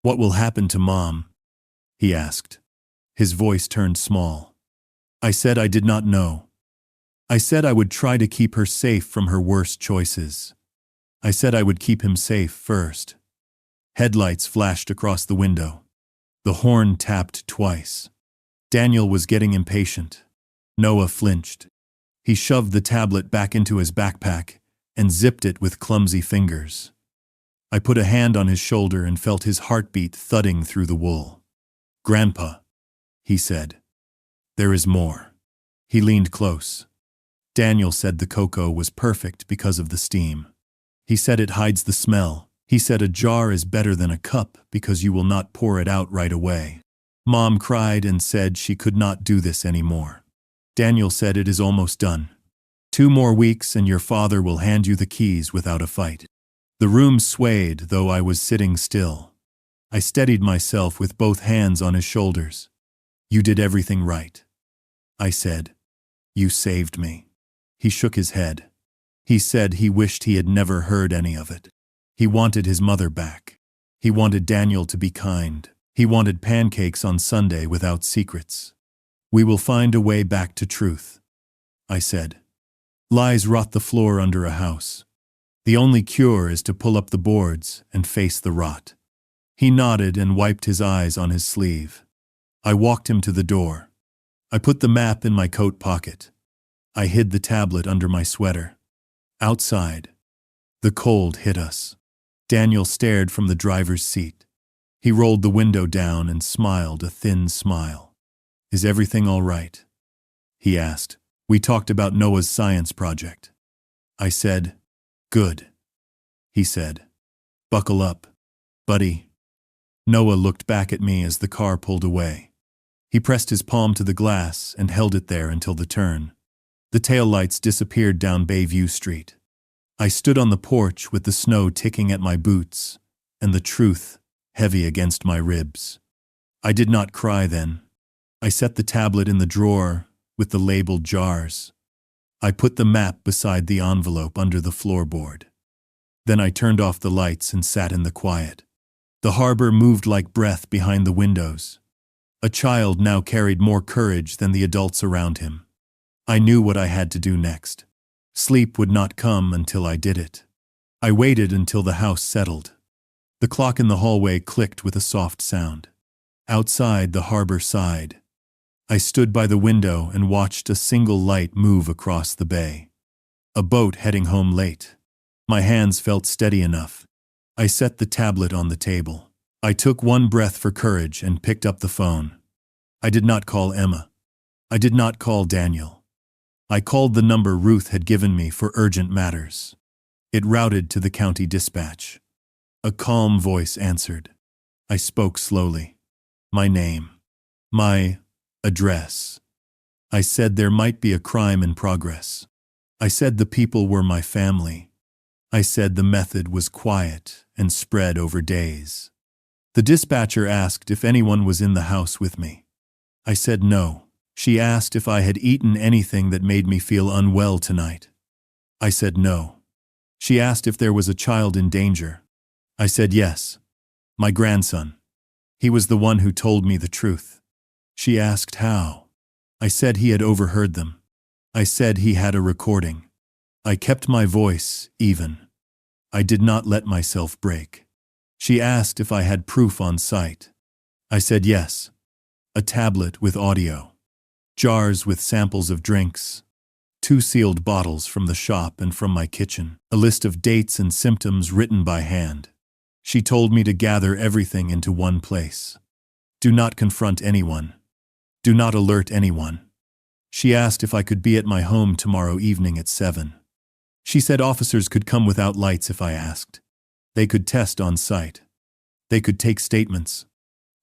"What will happen to Mom?" he asked. His voice turned small. I said I did not know. I said I would try to keep her safe from her worst choices. I said I would keep him safe first. Headlights flashed across the window. The horn tapped twice. Daniel was getting impatient. Noah flinched. He shoved the tablet back into his backpack and zipped it with clumsy fingers. I put a hand on his shoulder and felt his heartbeat thudding through the wool. "Grandpa," he said. "There is more." He leaned close. Daniel said the cocoa was perfect because of the steam. He said it hides the smell. He said a jar is better than a cup because you will not pour it out right away. Mom cried and said she could not do this anymore. Daniel said it is almost done. 2 more weeks and your father will hand you the keys without a fight. The room swayed, though I was sitting still. I steadied myself with both hands on his shoulders. "You did everything right," I said. "You saved me." He shook his head. He said he wished he had never heard any of it. He wanted his mother back. He wanted Daniel to be kind. He wanted pancakes on Sunday without secrets. "We will find a way back to truth," I said. "Lies rot the floor under a house. The only cure is to pull up the boards and face the rot." He nodded and wiped his eyes on his sleeve. I walked him to the door. I put the map in my coat pocket. I hid the tablet under my sweater. Outside, the cold hit us. Daniel stared from the driver's seat. He rolled the window down and smiled a thin smile. "Is everything all right?" he asked. "We talked about Noah's science project." I said, "Good." He said, "Buckle up, buddy." Noah looked back at me as the car pulled away. He pressed his palm to the glass and held it there until the turn. The taillights disappeared down Bayview Street. I stood on the porch with the snow ticking at my boots and the truth heavy against my ribs. I did not cry then. I set the tablet in the drawer with the labeled jars. I put the map beside the envelope under the floorboard. Then I turned off the lights and sat in the quiet. The harbor moved like breath behind the windows. A child now carried more courage than the adults around him. I knew what I had to do next. Sleep would not come until I did it. I waited until the house settled. The clock in the hallway clicked with a soft sound. Outside, the harbor sighed. I stood by the window and watched a single light move across the bay. A boat heading home late. My hands felt steady enough. I set the tablet on the table. I took one breath for courage and picked up the phone. I did not call Emma. I did not call Daniel. I called the number Ruth had given me for urgent matters. It routed to the county dispatch. A calm voice answered. I spoke slowly. My name. My address. I said there might be a crime in progress. I said the people were my family. I said the method was quiet and spread over days. The dispatcher asked if anyone was in the house with me. I said no. She asked if I had eaten anything that made me feel unwell tonight. I said no. She asked if there was a child in danger. I said yes. My grandson. He was the one who told me the truth. She asked how. I said he had overheard them. I said he had a recording. I kept my voice even. I did not let myself break. She asked if I had proof on site. I said yes. A tablet with audio. Jars with samples of drinks. 2 sealed bottles from the shop and from my kitchen. A list of dates and symptoms written by hand. She told me to gather everything into one place. Do not confront anyone. Do not alert anyone. She asked if I could be at my home tomorrow evening at 7. She said officers could come without lights if I asked. They could test on site. They could take statements.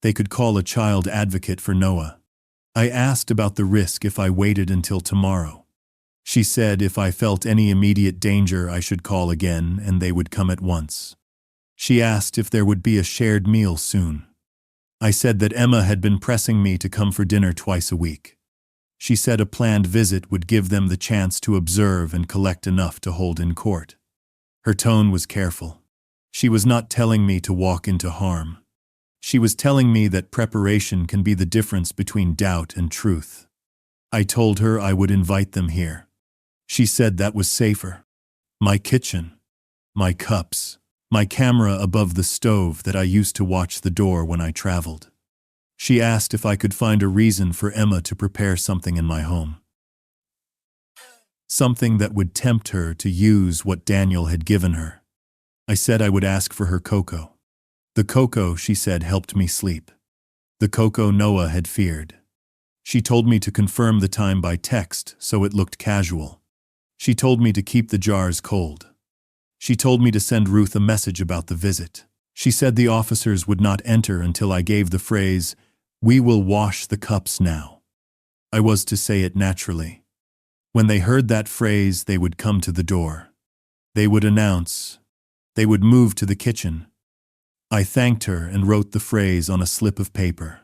They could call a child advocate for Noah. I asked about the risk if I waited until tomorrow. She said if I felt any immediate danger I should call again and they would come at once. She asked if there would be a shared meal soon. I said that Emma had been pressing me to come for dinner twice a week. She said a planned visit would give them the chance to observe and collect enough to hold in court. Her tone was careful. She was not telling me to walk into harm. She was telling me that preparation can be the difference between doubt and truth. I told her I would invite them here. She said that was safer. My kitchen, my cups, my camera above the stove that I used to watch the door when I traveled. She asked if I could find a reason for Emma to prepare something in my home. Something that would tempt her to use what Daniel had given her. I said I would ask for her cocoa. The cocoa, she said, helped me sleep. The cocoa Noah had feared. She told me to confirm the time by text, so it looked casual. She told me to keep the jars cold. She told me to send Ruth a message about the visit. She said the officers would not enter until I gave the phrase, "We will wash the cups now." I was to say it naturally. When they heard that phrase, they would come to the door. They would announce. They would move to the kitchen. I thanked her and wrote the phrase on a slip of paper.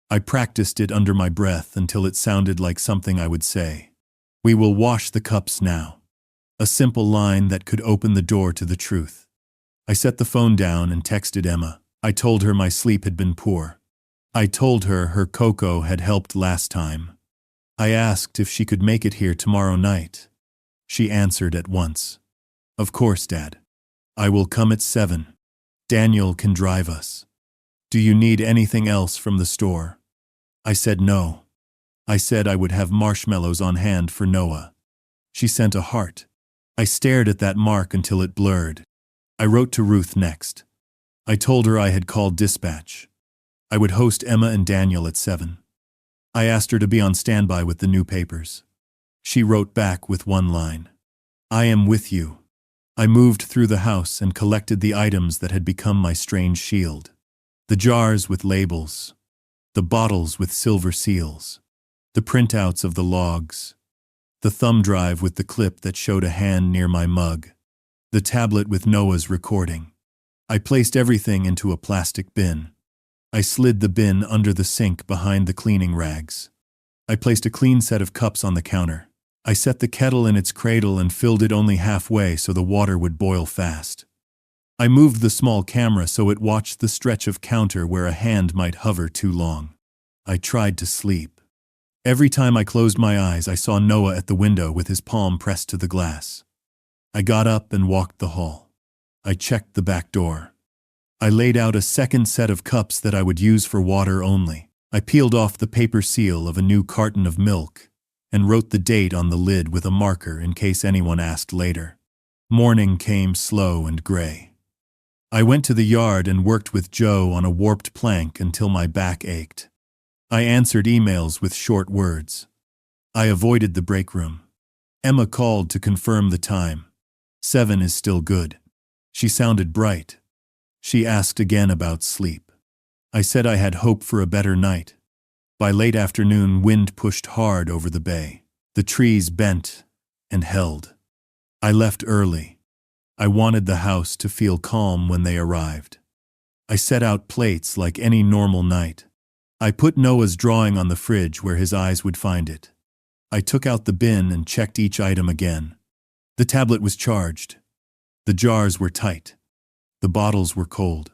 I practiced it under my breath until it sounded like something I would say. "We will wash the cups now." A simple line that could open the door to the truth. I set the phone down and texted Emma. I told her my sleep had been poor. I told her her cocoa had helped last time. I asked if she could make it here tomorrow night. She answered at once. "Of course, Dad. I will come at 7. Daniel can drive us. Do you need anything else from the store?" I said no. I said I would have marshmallows on hand for Noah. She sent a heart. I stared at that mark until it blurred. I wrote to Ruth next. I told her I had called dispatch. I would host Emma and Daniel at 7. I asked her to be on standby with the new papers. She wrote back with one line. "I am with you." I moved through the house and collected the items that had become my strange shield. The jars with labels. The bottles with silver seals. The printouts of the logs. The thumb drive with the clip that showed a hand near my mug. The tablet with Noah's recording. I placed everything into a plastic bin. I slid the bin under the sink behind the cleaning rags. I placed a clean set of cups on the counter. I set the kettle in its cradle and filled it only halfway so the water would boil fast. I moved the small camera so it watched the stretch of counter where a hand might hover too long. I tried to sleep. Every time I closed my eyes, I saw Noah at the window with his palm pressed to the glass. I got up and walked the hall. I checked the back door. I laid out a second set of cups that I would use for water only. I peeled off the paper seal of a new carton of milk and wrote the date on the lid with a marker in case anyone asked later. Morning came slow and gray. I went to the yard and worked with Joe on a warped plank until my back ached. I answered emails with short words. I avoided the break room. Emma called to confirm the time. 7 is still good. She sounded bright. She asked again about sleep. I said I had hope for a better night. By late afternoon, wind pushed hard over the bay. The trees bent and held. I left early. I wanted the house to feel calm when they arrived. I set out plates like any normal night. I put Noah's drawing on the fridge where his eyes would find it. I took out the bin and checked each item again. The tablet was charged. The jars were tight. The bottles were cold.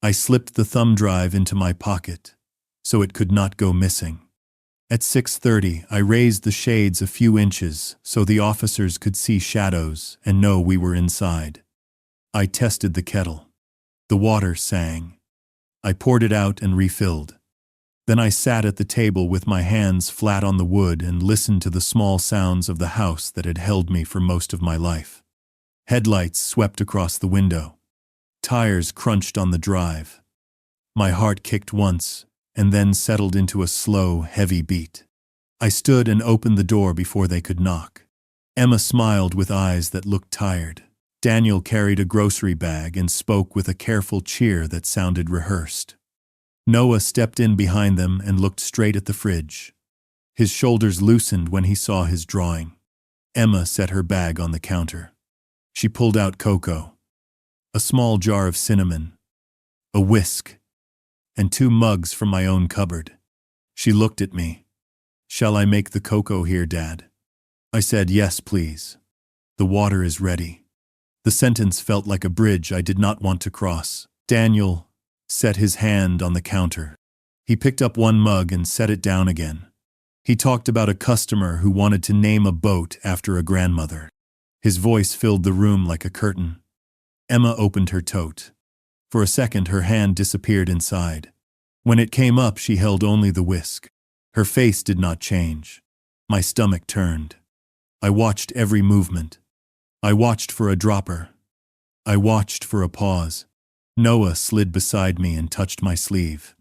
I slipped the thumb drive into my pocket so it could not go missing. At 6:30, I raised the shades a few inches so the officers could see shadows and know we were inside. I tested the kettle. The water sang. I poured it out and refilled. Then I sat at the table with my hands flat on the wood and listened to the small sounds of the house that had held me for most of my life. Headlights swept across the window. Tires crunched on the drive. My heart kicked once and then settled into a slow, heavy beat. I stood and opened the door before they could knock. Emma smiled with eyes that looked tired. Daniel carried a grocery bag and spoke with a careful cheer that sounded rehearsed. Noah stepped in behind them and looked straight at the fridge. His shoulders loosened when he saw his drawing. Emma set her bag on the counter. She pulled out cocoa, a small jar of cinnamon, a whisk, and 2 mugs from my own cupboard. She looked at me. "Shall I make the cocoa here, Dad?" I said, "Yes, please. The water is ready." The sentence felt like a bridge I did not want to cross. Daniel set his hand on the counter. He picked up 1 mug and set it down again. He talked about a customer who wanted to name a boat after a grandmother. His voice filled the room like a curtain. Emma opened her tote. For a second, her hand disappeared inside. When it came up, she held only the whisk. Her face did not change. My stomach turned. I watched every movement. I watched for a dropper. I watched for a pause. Noah slid beside me and touched my sleeve.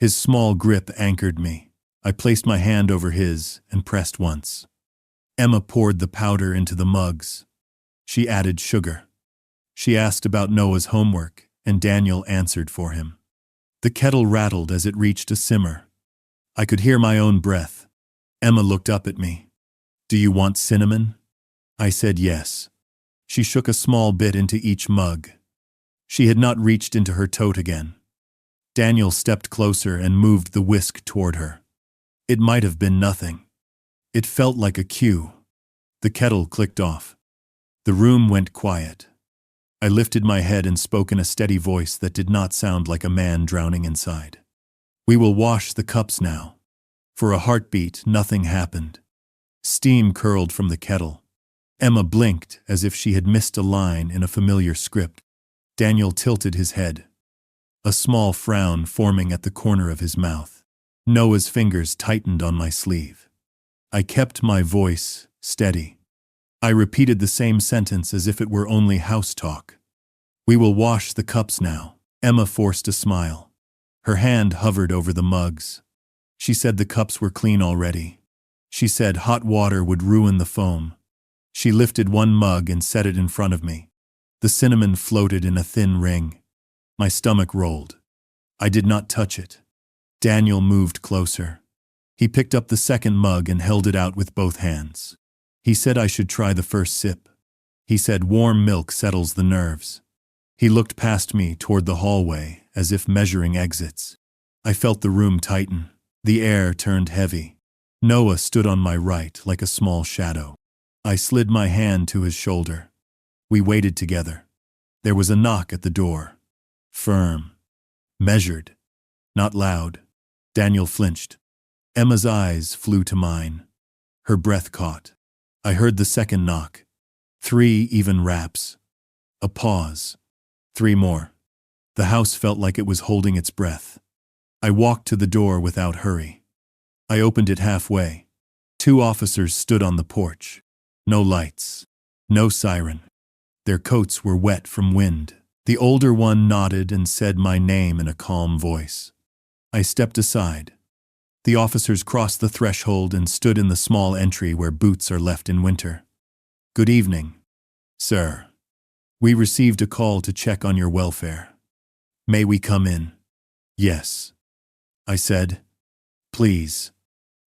His small grip anchored me. I placed my hand over his and pressed once. Emma poured the powder into the mugs. She added sugar. She asked about Noah's homework, and Daniel answered for him. The kettle rattled as it reached a simmer. I could hear my own breath. Emma looked up at me. "Do you want cinnamon?" I said yes. She shook a small bit into each mug. She had not reached into her tote again. Daniel stepped closer and moved the whisk toward her. It might have been nothing. It felt like a cue. The kettle clicked off. The room went quiet. I lifted my head and spoke in a steady voice that did not sound like a man drowning inside. "We will wash the cups now." For a heartbeat, nothing happened. Steam curled from the kettle. Emma blinked as if she had missed a line in a familiar script. Daniel tilted his head, a small frown forming at the corner of his mouth. Noah's fingers tightened on my sleeve. I kept my voice steady. I repeated the same sentence as if it were only house talk. "We will wash the cups now." Emma forced a smile. Her hand hovered over the mugs. She said the cups were clean already. She said hot water would ruin the foam. She lifted 1 mug and set it in front of me. The cinnamon floated in a thin ring. My stomach rolled. I did not touch it. Daniel moved closer. He picked up the 2nd mug and held it out with both hands. He said I should try the first sip. He said warm milk settles the nerves. He looked past me toward the hallway, as if measuring exits. I felt the room tighten. The air turned heavy. Noah stood on my right like a small shadow. I slid my hand to his shoulder. We waited together. There was a knock at the door. Firm. Measured. Not loud. Daniel flinched. Emma's eyes flew to mine. Her breath caught. I heard the 2nd knock. 3 even raps. A pause. 3 more. The house felt like it was holding its breath. I walked to the door without hurry. I opened it halfway. 2 officers stood on the porch. No lights. No siren. Their coats were wet from wind. The older one nodded and said my name in a calm voice. I stepped aside. The officers crossed the threshold and stood in the small entry where boots are left in winter. "Good evening, sir. We received a call to check on your welfare. May we come in?" "Yes," I said. "Please."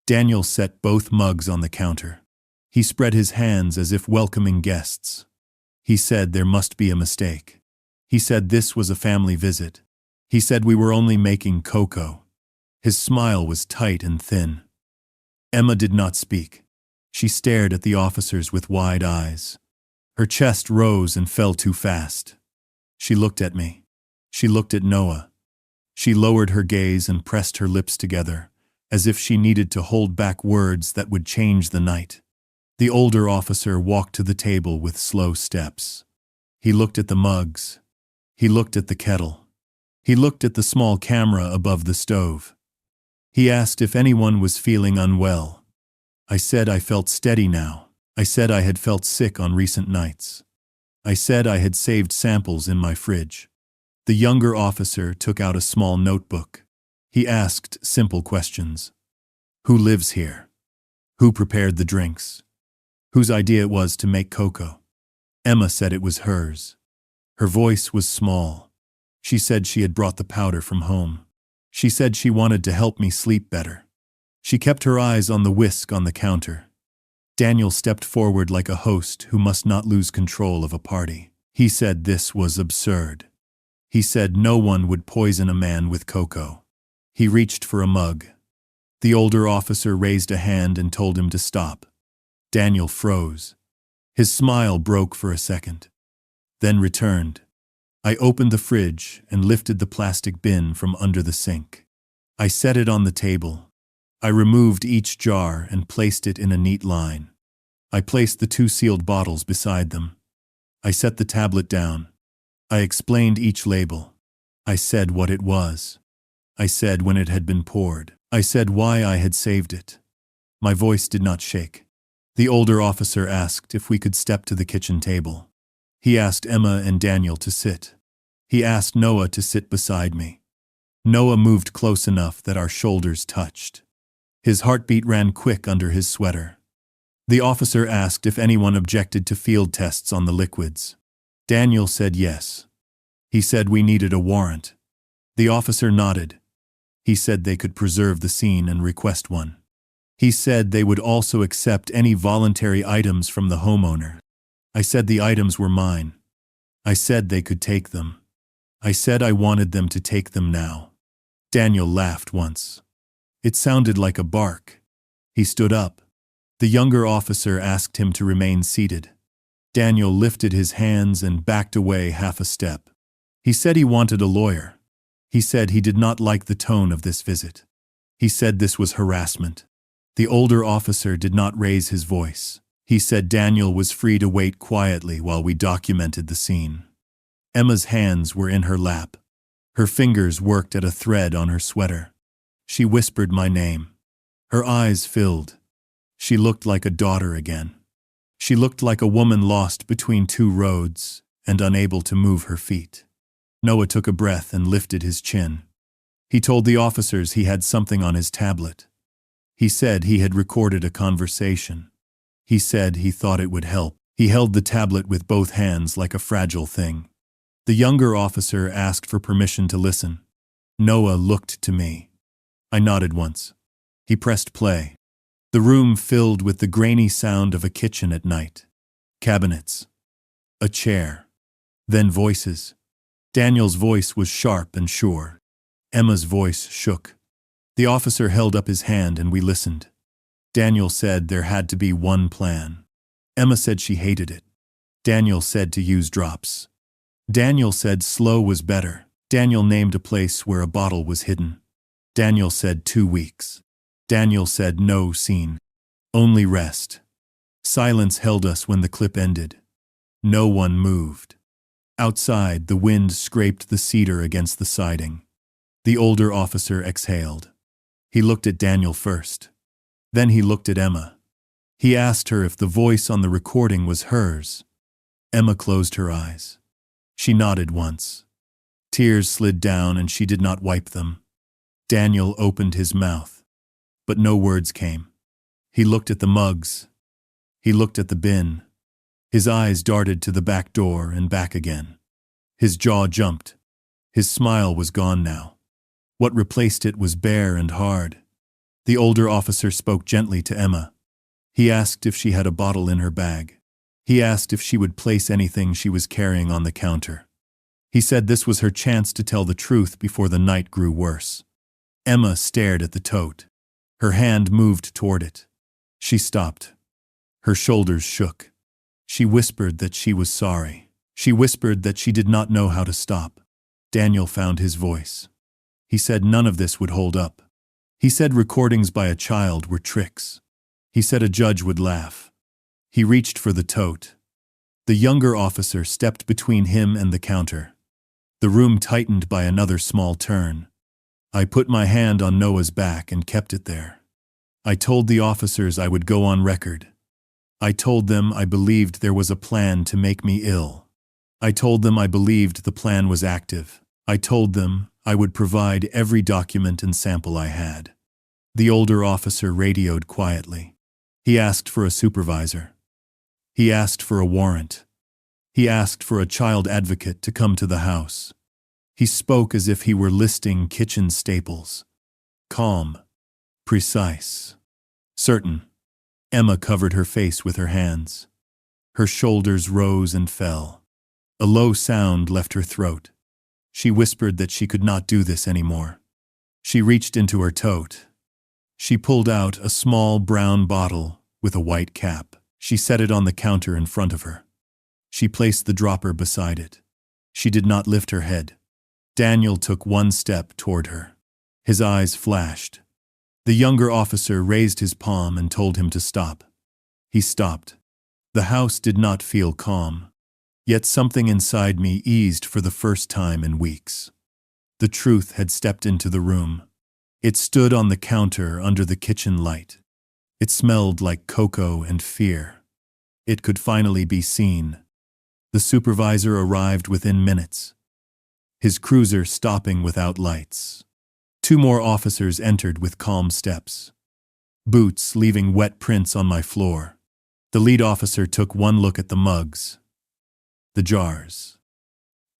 Daniel set both mugs on the counter. He spread his hands as if welcoming guests. He said there must be a mistake. He said this was a family visit. He said we were only making cocoa. His smile was tight and thin. Emma did not speak. She stared at the officers with wide eyes. Her chest rose and fell too fast. She looked at me. She looked at Noah. She lowered her gaze and pressed her lips together, as if she needed to hold back words that would change the night. The older officer walked to the table with slow steps. He looked at the mugs. He looked at the kettle. He looked at the small camera above the stove. He asked if anyone was feeling unwell. I said I felt steady now. I said I had felt sick on recent nights. I said I had saved samples in my fridge. The younger officer took out a small notebook. He asked simple questions. "Who lives here?" Who prepared the drinks? Whose idea it was to make cocoa? Emma said it was hers. Her voice was small. She said she had brought the powder from home. She said she wanted to help me sleep better. She kept her eyes on the whisk on the counter. Daniel stepped forward like a host who must not lose control of a party. He said this was absurd. He said no one would poison a man with cocoa. He reached for a mug. The older officer raised a hand and told him to stop. Daniel froze. His smile broke for a second, then returned. I opened the fridge and lifted the plastic bin from under the sink. I set it on the table. I removed each jar and placed it in a neat line. I placed the 2 sealed bottles beside them. I set the tablet down. I explained each label. I said what it was. I said when it had been poured. I said why I had saved it. My voice did not shake. The older officer asked if we could step to the kitchen table. He asked Emma and Daniel to sit. He asked Noah to sit beside me. Noah moved close enough that our shoulders touched. His heartbeat ran quick under his sweater. The officer asked if anyone objected to field tests on the liquids. Daniel said yes. He said we needed a warrant. The officer nodded. He said they could preserve the scene and request one. He said they would also accept any voluntary items from the homeowner. I said the items were mine. I said they could take them. I said I wanted them to take them now. Daniel laughed once. It sounded like a bark. He stood up. The younger officer asked him to remain seated. Daniel lifted his hands and backed away half a step. He said he wanted a lawyer. He said he did not like the tone of this visit. He said this was harassment. The older officer did not raise his voice. He said Daniel was free to wait quietly while we documented the scene. Emma's hands were in her lap. Her fingers worked at a thread on her sweater. She whispered my name. Her eyes filled. She looked like a daughter again. She looked like a woman lost between 2 roads and unable to move her feet. Noah took a breath and lifted his chin. He told the officers he had something on his tablet. He said he had recorded a conversation. He said he thought it would help. He held the tablet with both hands like a fragile thing. The younger officer asked for permission to listen. Noah looked to me. I nodded once. He pressed play. The room filled with the grainy sound of a kitchen at night. Cabinets. A chair. Then voices. Daniel's voice was sharp and sure. Emma's voice shook. The officer held up his hand and we listened. Daniel said there had to be one plan. Emma said she hated it. Daniel said to use drops. Daniel said slow was better. Daniel named a place where a bottle was hidden. Daniel said 2 weeks. Daniel said no scene. Only rest. Silence held us when the clip ended. No one moved. Outside, the wind scraped the cedar against the siding. The older officer exhaled. He looked at Daniel first. Then he looked at Emma. He asked her if the voice on the recording was hers. Emma closed her eyes. She nodded once. Tears slid down and she did not wipe them. Daniel opened his mouth, but no words came. He looked at the mugs. He looked at the bin. His eyes darted to the back door and back again. His jaw jumped. His smile was gone now. What replaced it was bare and hard. The older officer spoke gently to Emma. He asked if she had a bottle in her bag. He asked if she would place anything she was carrying on the counter. He said this was her chance to tell the truth before the night grew worse. Emma stared at the tote. Her hand moved toward it. She stopped. Her shoulders shook. She whispered that she was sorry. She whispered that she did not know how to stop. Daniel found his voice. He said none of this would hold up. He said recordings by a child were tricks. He said a judge would laugh. He reached for the tote. The younger officer stepped between him and the counter. The room tightened by another small turn. I put my hand on Noah's back and kept it there. I told the officers I would go on record. I told them I believed there was a plan to make me ill. I told them I believed the plan was active. I told them I would provide every document and sample I had. The older officer radioed quietly. He asked for a supervisor. He asked for a warrant. He asked for a child advocate to come to the house. He spoke as if he were listing kitchen staples. Calm. Precise. Certain. Emma covered her face with her hands. Her shoulders rose and fell. A low sound left her throat. She whispered that she could not do this anymore. She reached into her tote. She pulled out a small brown bottle with a white cap. She set it on the counter in front of her. She placed the dropper beside it. She did not lift her head. Daniel took one step toward her. His eyes flashed. The younger officer raised his palm and told him to stop. He stopped. The house did not feel calm. Yet something inside me eased for the first time in weeks. The truth had stepped into the room. It stood on the counter under the kitchen light. It smelled like cocoa and fear. It could finally be seen. The supervisor arrived within minutes, his cruiser stopping without lights. 2 more officers entered with calm steps. Boots leaving wet prints on my floor. The lead officer took one look at the mugs, the jars,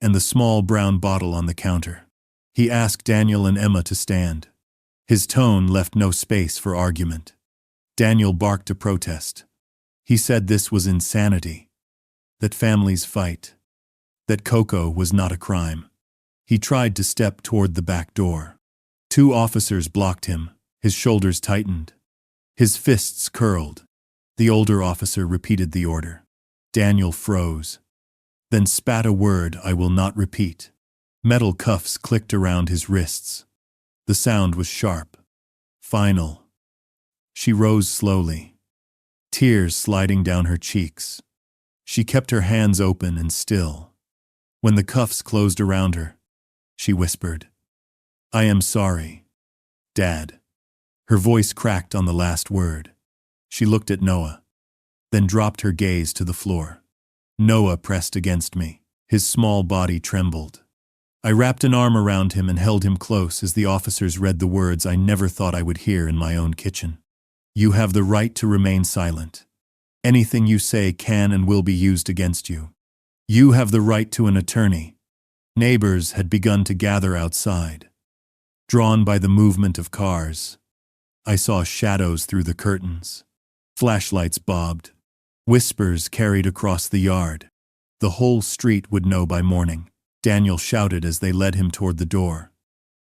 and the small brown bottle on the counter. He asked Daniel and Emma to stand. His tone left no space for argument. Daniel barked a protest. He said this was insanity, that families fight, that Coco was not a crime. He tried to step toward the back door. 2 officers blocked him. His shoulders tightened. His fists curled. The older officer repeated the order. Daniel froze, then spat a word I will not repeat. Metal cuffs clicked around his wrists. The sound was sharp, final. She rose slowly, tears sliding down her cheeks. She kept her hands open and still. When the cuffs closed around her, she whispered, "I am sorry, Dad." Her voice cracked on the last word. She looked at Noah, then dropped her gaze to the floor. Noah pressed against me. His small body trembled. I wrapped an arm around him and held him close as the officers read the words I never thought I would hear in my own kitchen. You have the right to remain silent. Anything you say can and will be used against you. You have the right to an attorney. Neighbors had begun to gather outside. Drawn by the movement of cars, I saw shadows through the curtains. Flashlights bobbed. Whispers carried across the yard. The whole street would know by morning. Daniel shouted as they led him toward the door.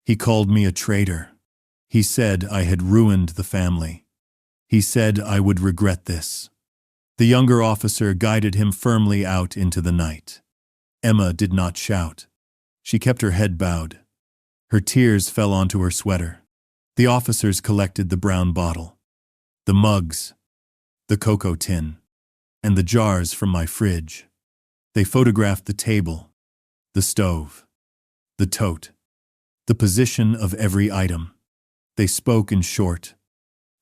He called me a traitor. He said I had ruined the family. He said I would regret this. The younger officer guided him firmly out into the night. Emma did not shout. She kept her head bowed. Her tears fell onto her sweater. The officers collected the brown bottle, the mugs, the cocoa tin, and the jars from my fridge. They photographed the table, the stove, the tote, the position of every item. They spoke in short,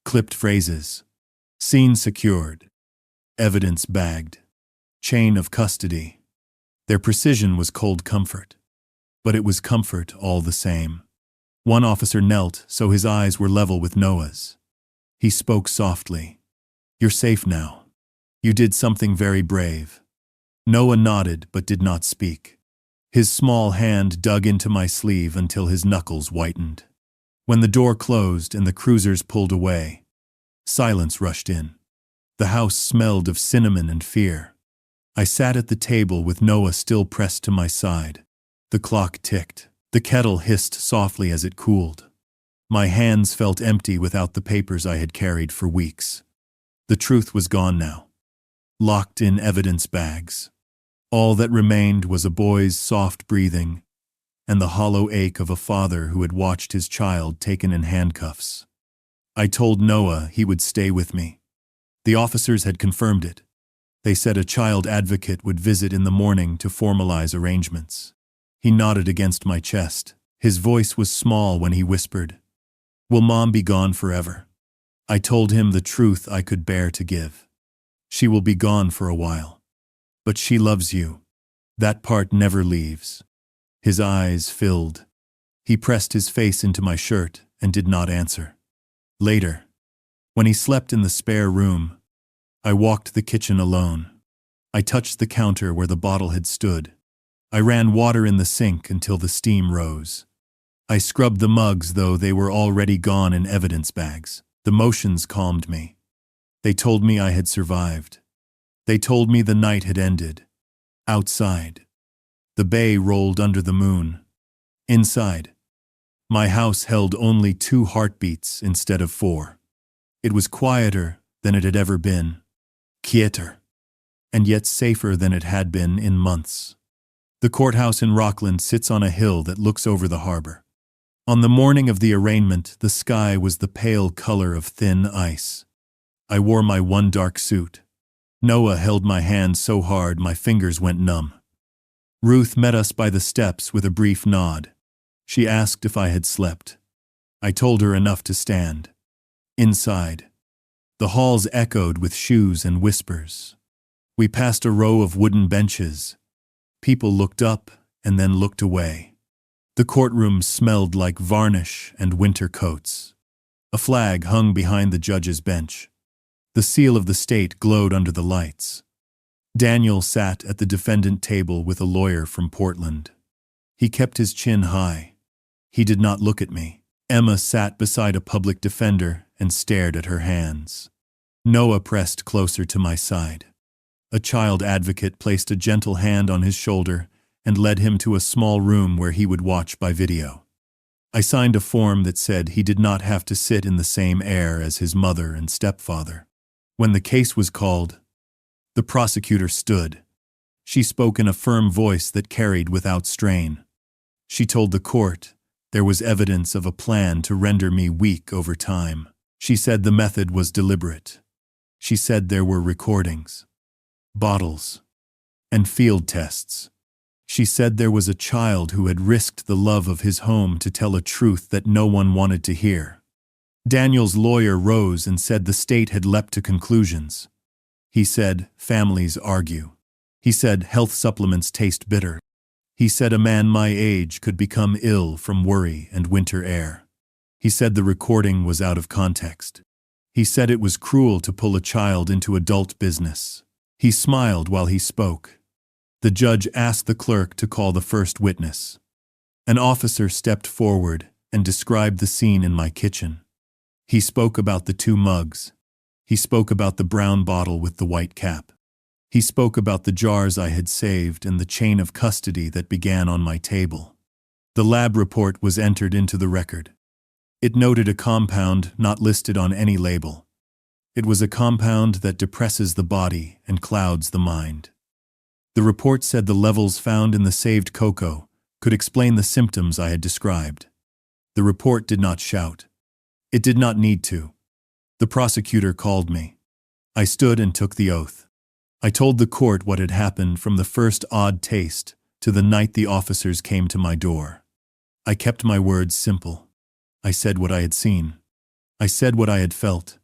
clipped phrases. Scene secured. Evidence bagged. Chain of custody. Their precision was cold comfort. But it was comfort all the same. One officer knelt so his eyes were level with Noah's. He spoke softly. You're safe now. You did something very brave. Noah nodded but did not speak. His small hand dug into my sleeve until his knuckles whitened. When the door closed and the cruisers pulled away, silence rushed in. The house smelled of cinnamon and fear. I sat at the table with Noah still pressed to my side. The clock ticked. The kettle hissed softly as it cooled. My hands felt empty without the papers I had carried for weeks. The truth was gone now, locked in evidence bags. All that remained was a boy's soft breathing and the hollow ache of a father who had watched his child taken in handcuffs. I told Noah he would stay with me. The officers had confirmed it. They said a child advocate would visit in the morning to formalize arrangements. He nodded against my chest. His voice was small when he whispered, "Will Mom be gone forever?" I told him the truth I could bear to give. She will be gone for a while. But she loves you. That part never leaves. His eyes filled. He pressed his face into my shirt and did not answer. Later, When he slept in the spare room, I walked the kitchen alone. I touched the counter where the bottle had stood. I ran water in the sink until the steam rose. I scrubbed the mugs, though they were already gone in evidence bags. The motions calmed me. They told me I had survived. They told me the night had ended. Outside, the bay rolled under the moon. Inside, my house held only 2 heartbeats instead of 4. It was quieter than it had ever been. Quieter. And yet safer than it had been in months. The courthouse in Rockland sits on a hill that looks over the harbor. On the morning of the arraignment, the sky was the pale color of thin ice. I wore my one dark suit. Noah held my hand so hard my fingers went numb. Ruth met us by the steps with a brief nod. She asked if I had slept. I told her enough to stand. Inside, the halls echoed with shoes and whispers. We passed a row of wooden benches. People looked up and then looked away. The courtroom smelled like varnish and winter coats. A flag hung behind the judge's bench. The seal of the state glowed under the lights. Daniel sat at the defendant table with a lawyer from Portland. He kept his chin high. He did not look at me. Emma sat beside a public defender and stared at her hands. Noah pressed closer to my side. A child advocate placed a gentle hand on his shoulder and led him to a small room where he would watch by video. I signed a form that said he did not have to sit in the same air as his mother and stepfather. When the case was called, the prosecutor stood. She spoke in a firm voice that carried without strain. She told the court there was evidence of a plan to render me weak over time. She said the method was deliberate. She said there were recordings, bottles, and field tests. She said there was a child who had risked the love of his home to tell a truth that no one wanted to hear. Daniel's lawyer rose and said the state had leapt to conclusions. He said, families argue. He said, health supplements taste bitter. He said a man my age could become ill from worry and winter air. He said the recording was out of context. He said it was cruel to pull a child into adult business. He smiled while he spoke. The judge asked the clerk to call the first witness. An officer stepped forward and described the scene in my kitchen. He spoke about the 2 mugs. He spoke about the brown bottle with the white cap. He spoke about the jars I had saved and the chain of custody that began on my table. The lab report was entered into the record. It noted a compound not listed on any label. It was a compound that depresses the body and clouds the mind. The report said the levels found in the saved cocoa could explain the symptoms I had described. The report did not shout. It did not need to. The prosecutor called me. I stood and took the oath. I told the court what had happened from the first odd taste to the night the officers came to my door. I kept my words simple. I said what I had seen. I said what I had felt.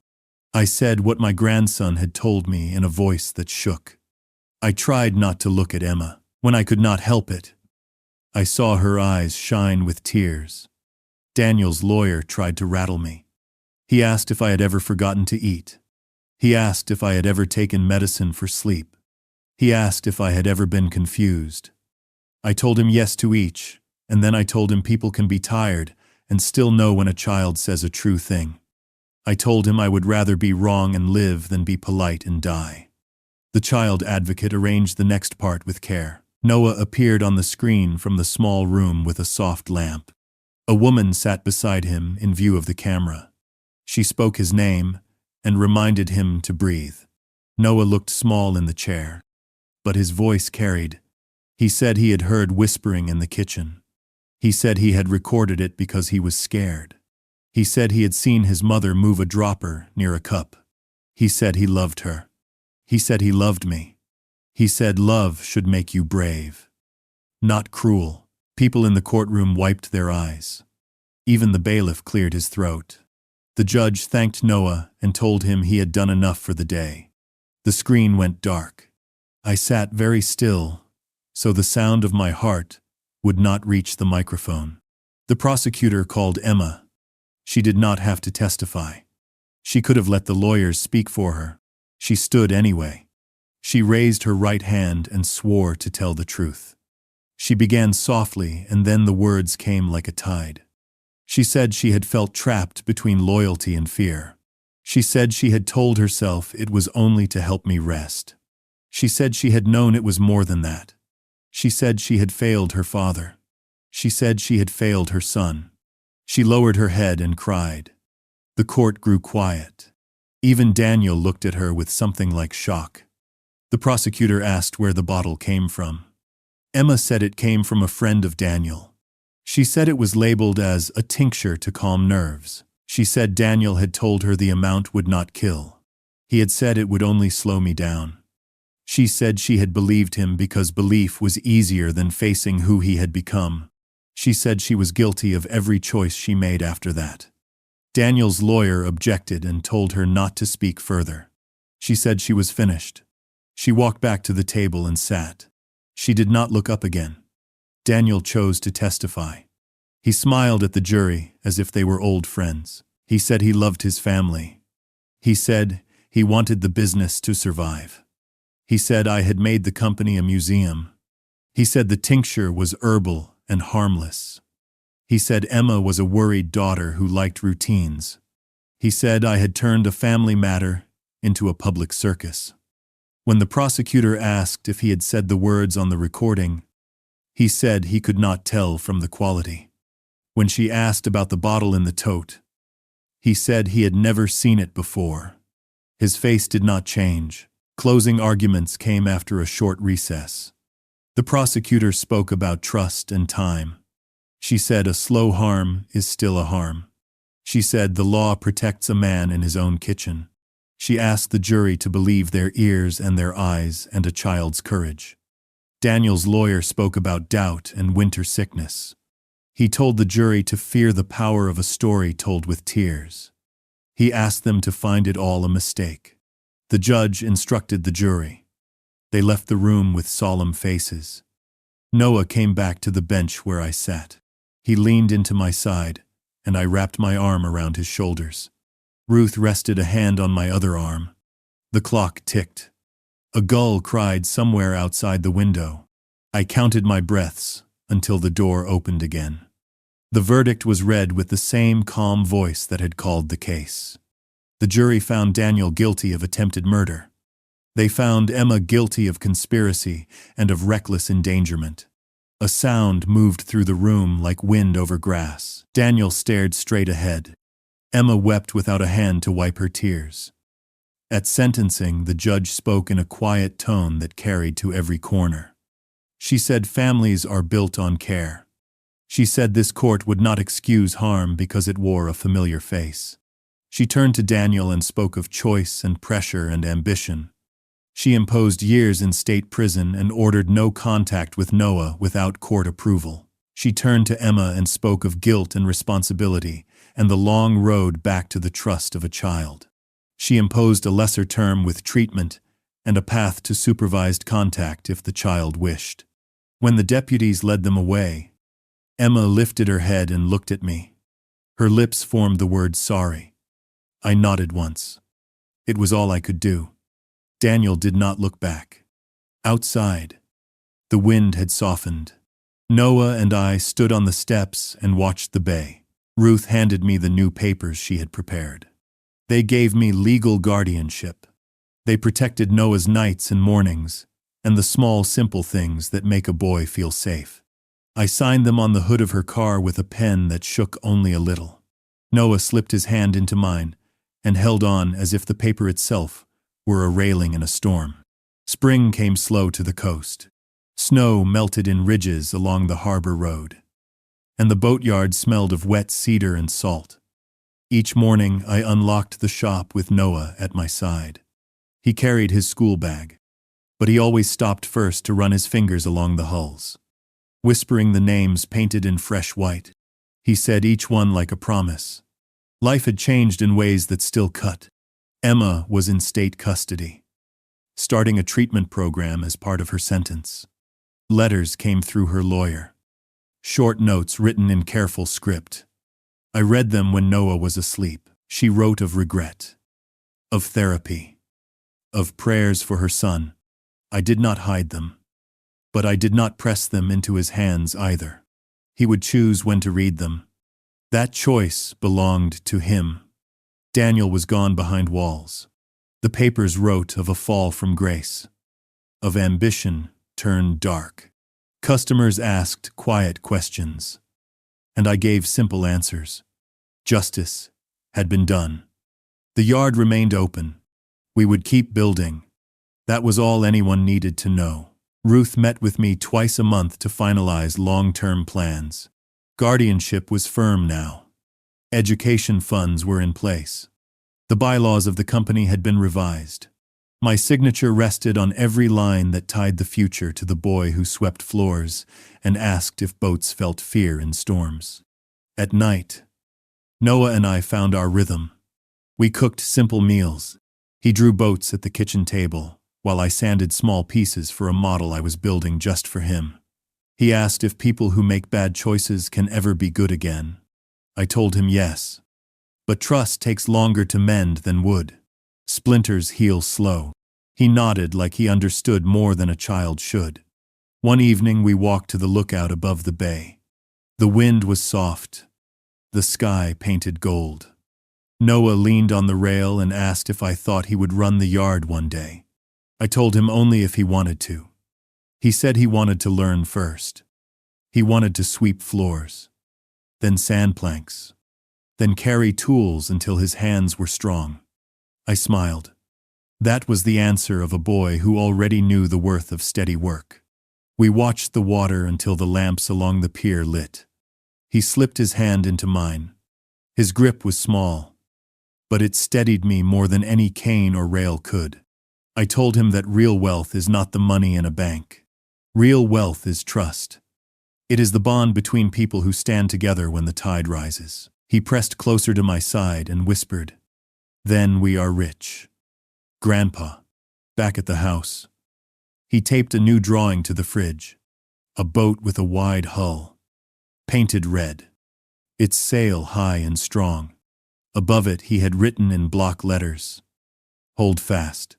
I said what my grandson had told me in a voice that shook. I tried not to look at Emma when I could not help it. I saw her eyes shine with tears. Daniel's lawyer tried to rattle me. He asked if I had ever forgotten to eat. He asked if I had ever taken medicine for sleep. He asked if I had ever been confused. I told him yes to each, and then I told him people can be tired and still know when a child says a true thing. I told him I would rather be wrong and live than be polite and die. The child advocate arranged the next part with care. Noah appeared on the screen from the small room with a soft lamp. A woman sat beside him in view of the camera. She spoke his name and reminded him to breathe. Noah looked small in the chair, but his voice carried. He said he had heard whispering in the kitchen. He said he had recorded it because he was scared. He said he had seen his mother move a dropper near a cup. He said he loved her. He said he loved me. He said love should make you brave, not cruel. People in the courtroom wiped their eyes. Even the bailiff cleared his throat. The judge thanked Noah and told him he had done enough for the day. The screen went dark. I sat very still, so the sound of my heart would not reach the microphone. The prosecutor called Emma. She did not have to testify. She could have let the lawyers speak for her. She stood anyway. She raised her right hand and swore to tell the truth. She began softly, and then the words came like a tide. She said she had felt trapped between loyalty and fear. She said she had told herself it was only to help me rest. She said she had known it was more than that. She said she had failed her father. She said she had failed her son. She lowered her head and cried. The court grew quiet. Even Daniel looked at her with something like shock. The prosecutor asked where the bottle came from. Emma said it came from a friend of Daniel. She said it was labeled as a tincture to calm nerves. She said Daniel had told her the amount would not kill. He had said it would only slow me down. She said she had believed him because belief was easier than facing who he had become. She said she was guilty of every choice she made after that. Daniel's lawyer objected and told her not to speak further. She said she was finished. She walked back to the table and sat. She did not look up again. Daniel chose to testify. He smiled at the jury as if they were old friends. He said he loved his family. He said he wanted the business to survive. He said I had made the company a museum. He said the tincture was herbal and harmless. He said Emma was a worried daughter who liked routines. He said I had turned a family matter into a public circus. When the prosecutor asked if he had said the words on the recording, he said he could not tell from the quality. When she asked about the bottle in the tote, he said he had never seen it before. His face did not change. Closing arguments came after a short recess. The prosecutor spoke about trust and time. She said a slow harm is still a harm. She said the law protects a man in his own kitchen. She asked the jury to believe their ears and their eyes and a child's courage. Daniel's lawyer spoke about doubt and winter sickness. He told the jury to fear the power of a story told with tears. He asked them to find it all a mistake. The judge instructed the jury. They left the room with solemn faces. Noah came back to the bench where I sat. He leaned into my side, and I wrapped my arm around his shoulders. Ruth rested a hand on my other arm. The clock ticked. A gull cried somewhere outside the window. I counted my breaths until the door opened again. The verdict was read with the same calm voice that had called the case. The jury found Daniel guilty of attempted murder. They found Emma guilty of conspiracy and of reckless endangerment. A sound moved through the room like wind over grass. Daniel stared straight ahead. Emma wept without a hand to wipe her tears. At sentencing, the judge spoke in a quiet tone that carried to every corner. She said families are built on care. She said this court would not excuse harm because it wore a familiar face. She turned to Daniel and spoke of choice and pressure and ambition. She imposed years in state prison and ordered no contact with Noah without court approval. She turned to Emma and spoke of guilt and responsibility and the long road back to the trust of a child. She imposed a lesser term with treatment and a path to supervised contact if the child wished. When the deputies led them away, Emma lifted her head and looked at me. Her lips formed the word sorry. I nodded once. It was all I could do. Daniel did not look back. Outside, the wind had softened. Noah and I stood on the steps and watched the bay. Ruth handed me the new papers she had prepared. They gave me legal guardianship. They protected Noah's nights and mornings, and the small, simple things that make a boy feel safe. I signed them on the hood of her car with a pen that shook only a little. Noah slipped his hand into mine and held on as if the paper itself were a railing in a storm. Spring came slow to the coast. Snow melted in ridges along the harbor road, and the boatyard smelled of wet cedar and salt. Each morning I unlocked the shop with Noah at my side. He carried his school bag, but he always stopped first to run his fingers along the hulls. Whispering the names painted in fresh white, he said each one like a promise. Life had changed in ways that still cut. Emma was in state custody, starting a treatment program as part of her sentence. Letters came through her lawyer. Short notes written in careful script. I read them when Noah was asleep. She wrote of regret, of therapy, of prayers for her son. I did not hide them, but I did not press them into his hands either. He would choose when to read them. That choice belonged to him. Daniel was gone behind walls. The papers wrote of a fall from grace, of ambition turned dark. Customers asked quiet questions, and I gave simple answers. Justice had been done. The yard remained open. We would keep building. That was all anyone needed to know. Ruth met with me twice a month to finalize long-term plans. Guardianship was firm now. Education funds were in place. The bylaws of the company had been revised. My signature rested on every line that tied the future to the boy who swept floors and asked if boats felt fear in storms. At night, Noah and I found our rhythm. We cooked simple meals. He drew boats at the kitchen table, while I sanded small pieces for a model I was building just for him. He asked if people who make bad choices can ever be good again. I told him yes. But trust takes longer to mend than wood. Splinters heal slow. He nodded like he understood more than a child should. One evening we walked to the lookout above the bay. The wind was soft. The sky painted gold. Noah leaned on the rail and asked if I thought he would run the yard one day. I told him only if he wanted to. He said he wanted to learn first. He wanted to sweep floors, then sand planks, then carry tools until his hands were strong. I smiled. That was the answer of a boy who already knew the worth of steady work. We watched the water until the lamps along the pier lit. He slipped his hand into mine. His grip was small, but it steadied me more than any cane or rail could. I told him that real wealth is not the money in a bank. Real wealth is trust. It is the bond between people who stand together when the tide rises. He pressed closer to my side and whispered, "Then we are rich." Grandpa, back at the house. He taped a new drawing to the fridge. A boat with a wide hull, painted red. Its sail high and strong. Above it he had written in block letters, "Hold fast.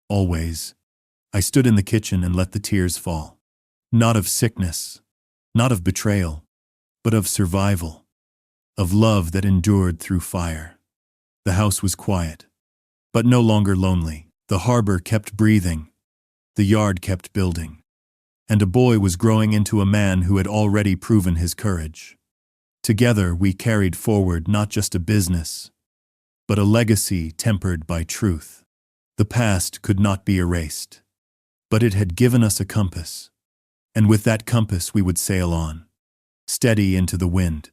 Always." I stood in the kitchen and let the tears fall. Not of sickness, not of betrayal, but of survival. Of love that endured through fire. The house was quiet, but no longer lonely. The harbor kept breathing. The yard kept building. And a boy was growing into a man who had already proven his courage. Together we carried forward not just a business, but a legacy tempered by truth. The past could not be erased, but it had given us a compass. And with that compass we would sail on, steady into the wind.